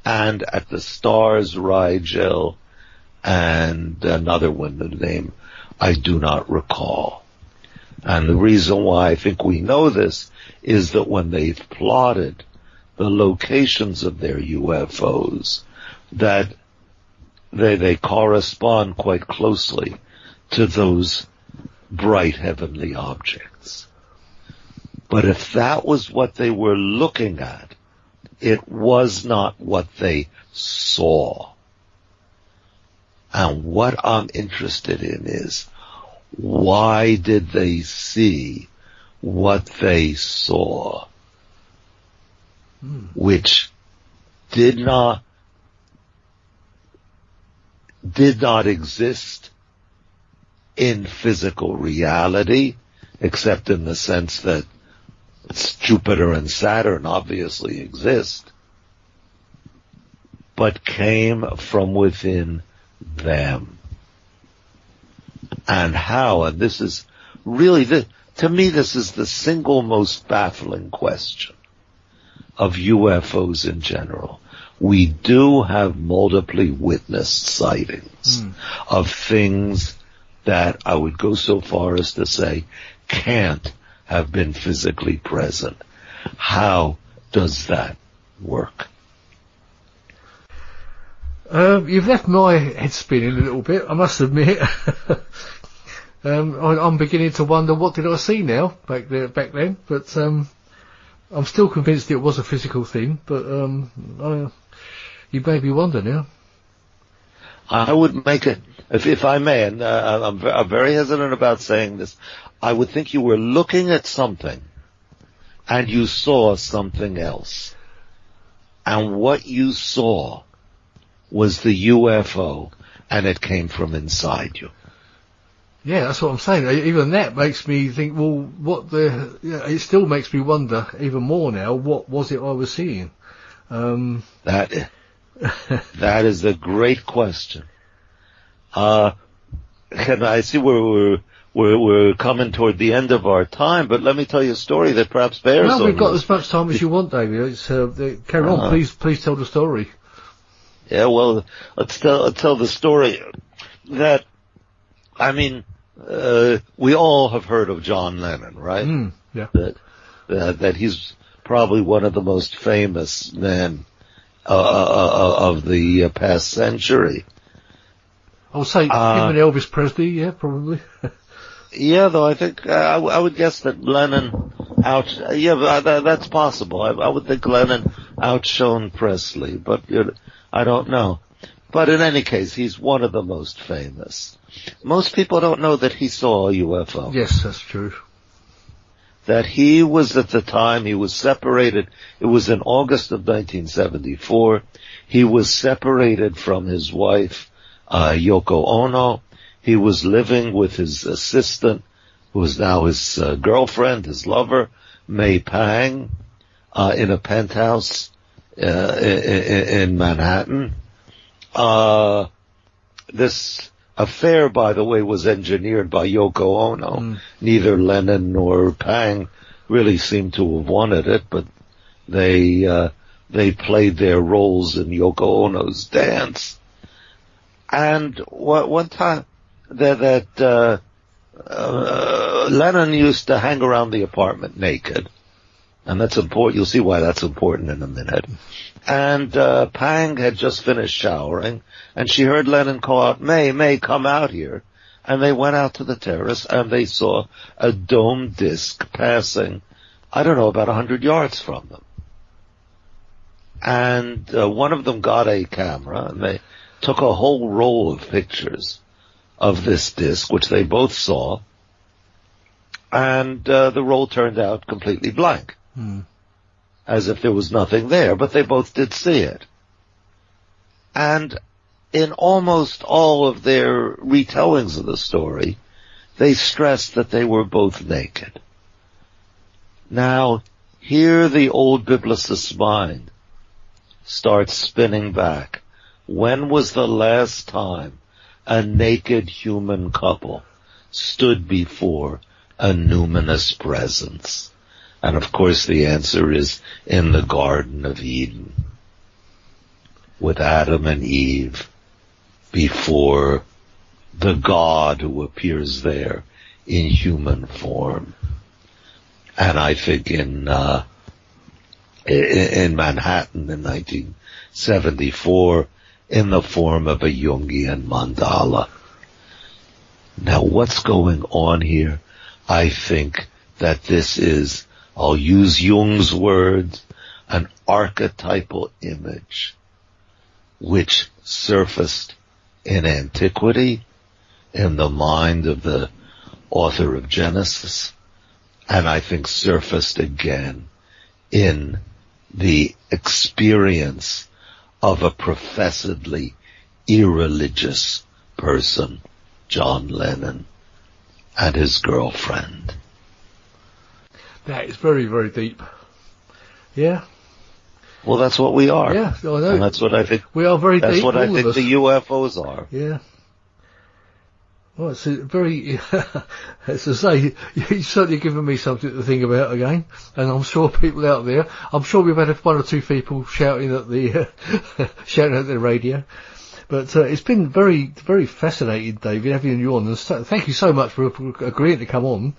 Speaker 5: and at the stars Rigel and another one, the name I do not recall. And the reason why I think we know this is that when they've plotted the locations of their UFOs, that they correspond quite closely to those bright heavenly objects. But if that was what they were looking at, it was not what they saw. And what I'm interested in is, why did they see what they saw? Which did not exist in physical reality, except in the sense that Jupiter and Saturn obviously exist, but came from within them. And how, and this is really, to me this is the single most baffling question of UFOs in general. We do have multiply witnessed sightings of things that I would go so far as to say can't have been physically present. How does that work?
Speaker 1: You've left my head spinning a little bit, I must admit. I'm beginning to wonder, what did I see now back then? But I'm still convinced it was a physical thing. But you made me wonder now.
Speaker 5: I would make it, if I may, and I'm very hesitant about saying this. I would think you were looking at something, and you saw something else, and what you saw was the UFO, and it came from inside you.
Speaker 1: Yeah, that's what I'm saying. Even that makes me think, well, it still makes me wonder even more now, what was it I was seeing?
Speaker 5: That is a great question. And I see we're coming toward the end of our time, but let me tell you a story that perhaps bears on.
Speaker 1: No, we've got as much time as you want, David. Carry on, please tell the story.
Speaker 5: Yeah, well, let's tell the story. That, I mean, we all have heard of John Lennon, right?
Speaker 1: Yeah.
Speaker 5: That he's probably one of the most famous men of the past century.
Speaker 1: I would say him and Elvis Presley, yeah, probably.
Speaker 5: Yeah, though I think I would guess that Lennon that's possible. I would think Lennon outshone Presley, but I don't know. But in any case, he's one of the most famous. Most people don't know that he saw a UFO.
Speaker 1: Yes, that's true.
Speaker 5: That he was, at the time, he was separated. It was in August of 1974. He was separated from his wife, Yoko Ono. He was living with his assistant, who is now his girlfriend, his lover, May Pang, in a penthouse in Manhattan. This affair, by the way, was engineered by Yoko Ono. Neither Lennon nor Pang really seemed to have wanted it, but they played their roles in Yoko Ono's dance. And one time that Lennon used to hang around the apartment naked, and that's important. You'll see why that's important in a minute. And Pang had just finished showering, and she heard Lennon call out, May, come out here. And they went out to the terrace, and they saw a dome disc passing, I don't know, about 100 yards from them. And one of them got a camera, and they took a whole roll of pictures of this disc, which they both saw, and the roll turned out completely blank. As if there was nothing there, but they both did see it. And in almost all of their retellings of the story, they stressed that they were both naked. Now, here the old biblicist's mind starts spinning back. When was the last time a naked human couple stood before a numinous presence? And of course the answer is in the Garden of Eden, with Adam and Eve before the God who appears there in human form. And I think in Manhattan in 1974, in the form of a Jungian mandala. Now what's going on here? I think that this is, I'll use Jung's words, an archetypal image which surfaced in antiquity, in the mind of the author of Genesis, and I think surfaced again in the experience of a professedly irreligious person, John Lennon, and his girlfriend.
Speaker 1: That is very, very deep. Yeah.
Speaker 5: Well, that's what we are.
Speaker 1: Yeah, I know.
Speaker 5: And that's what I think.
Speaker 1: We are very deep.
Speaker 5: That's what I
Speaker 1: all
Speaker 5: think
Speaker 1: of us.
Speaker 5: the UFOs are.
Speaker 1: Yeah. Well, it's a very, as I say, you've certainly given me something to think about again, and I'm sure people out there, I'm sure we've had one or two people shouting at the, shouting at the radio, but it's been very, very fascinating, David, having you on, and thank you so much for agreeing to come on.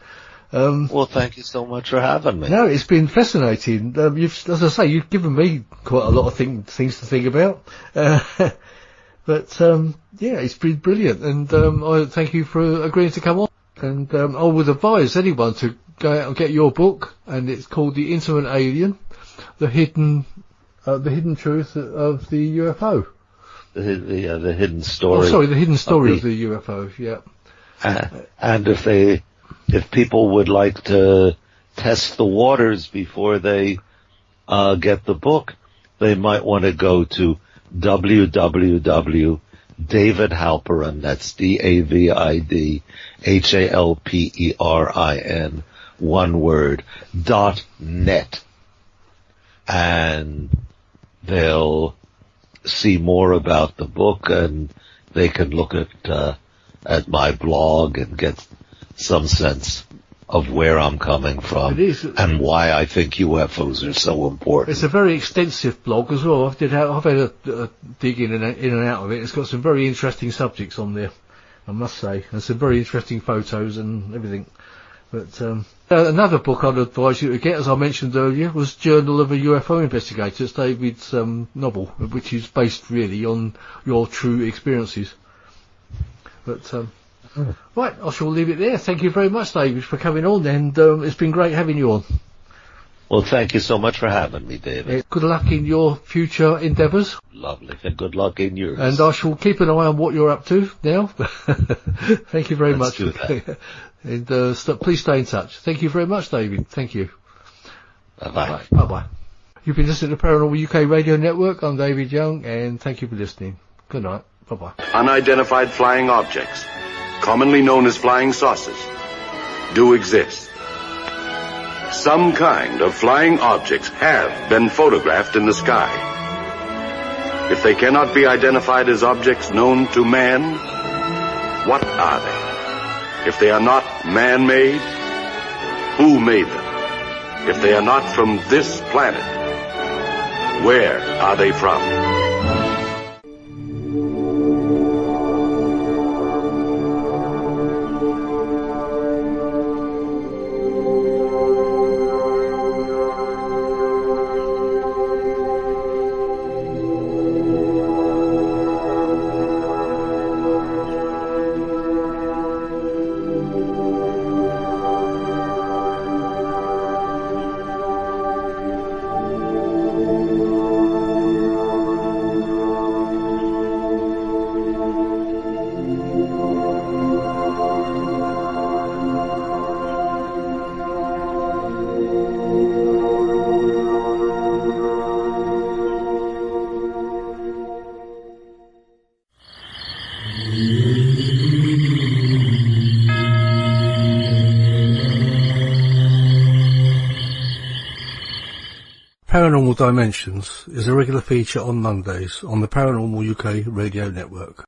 Speaker 5: Well, thank you so much for having me.
Speaker 1: No, it's been fascinating. As I say, you've given me quite a lot of things to think about. But yeah, it's been brilliant, and I thank you for agreeing to come on. And I would advise anyone to go out and get your book, and it's called The Intimate Alien, the hidden truth of the UFO.
Speaker 5: The hidden story.
Speaker 1: Oh, sorry, the hidden story of the UFO. Yeah.
Speaker 5: And if people would like to test the waters before they get the book, they might want to go to www.davidhalperin, that's DAVIDHALPERIN, one word, .net. And they'll see more about the book, and they can look at my blog and get some sense of where I'm coming from and why I think UFOs are so important.
Speaker 1: It's a very extensive blog as well. I've had a dig in and out of it. It's got some very interesting subjects on there, I must say, and some very interesting photos and everything. But another book I'd advise you to get, as I mentioned earlier, was Journal of a UFO Investigator. It's David's novel, which is based really on your true experiences. But right, I shall leave it there. Thank you very much, David, for coming on, and it's been great having you on.
Speaker 5: Well, thank you so much for having me, David.
Speaker 1: Good luck in your future endeavours.
Speaker 5: Lovely, and good luck in yours.
Speaker 1: And I shall keep an eye on what you're up to now. Thank you very much.
Speaker 5: Do that.
Speaker 1: And please stay in touch. Thank you very much, David. Thank you.
Speaker 5: Bye-bye.
Speaker 1: Bye-bye. You've been listening to Paranormal UK Radio Network. I'm David Young, and thank you for listening. Good night. Bye-bye.
Speaker 6: Unidentified flying objects, commonly known as flying saucers, do exist. Some kind of flying objects have been photographed in the sky. If they cannot be identified as objects known to man, what are they? If they are not man-made, who made them? If they are not from this planet, where are they from?
Speaker 1: Paranormal Dimensions is a regular feature on Mondays on the Paranormal UK radio network.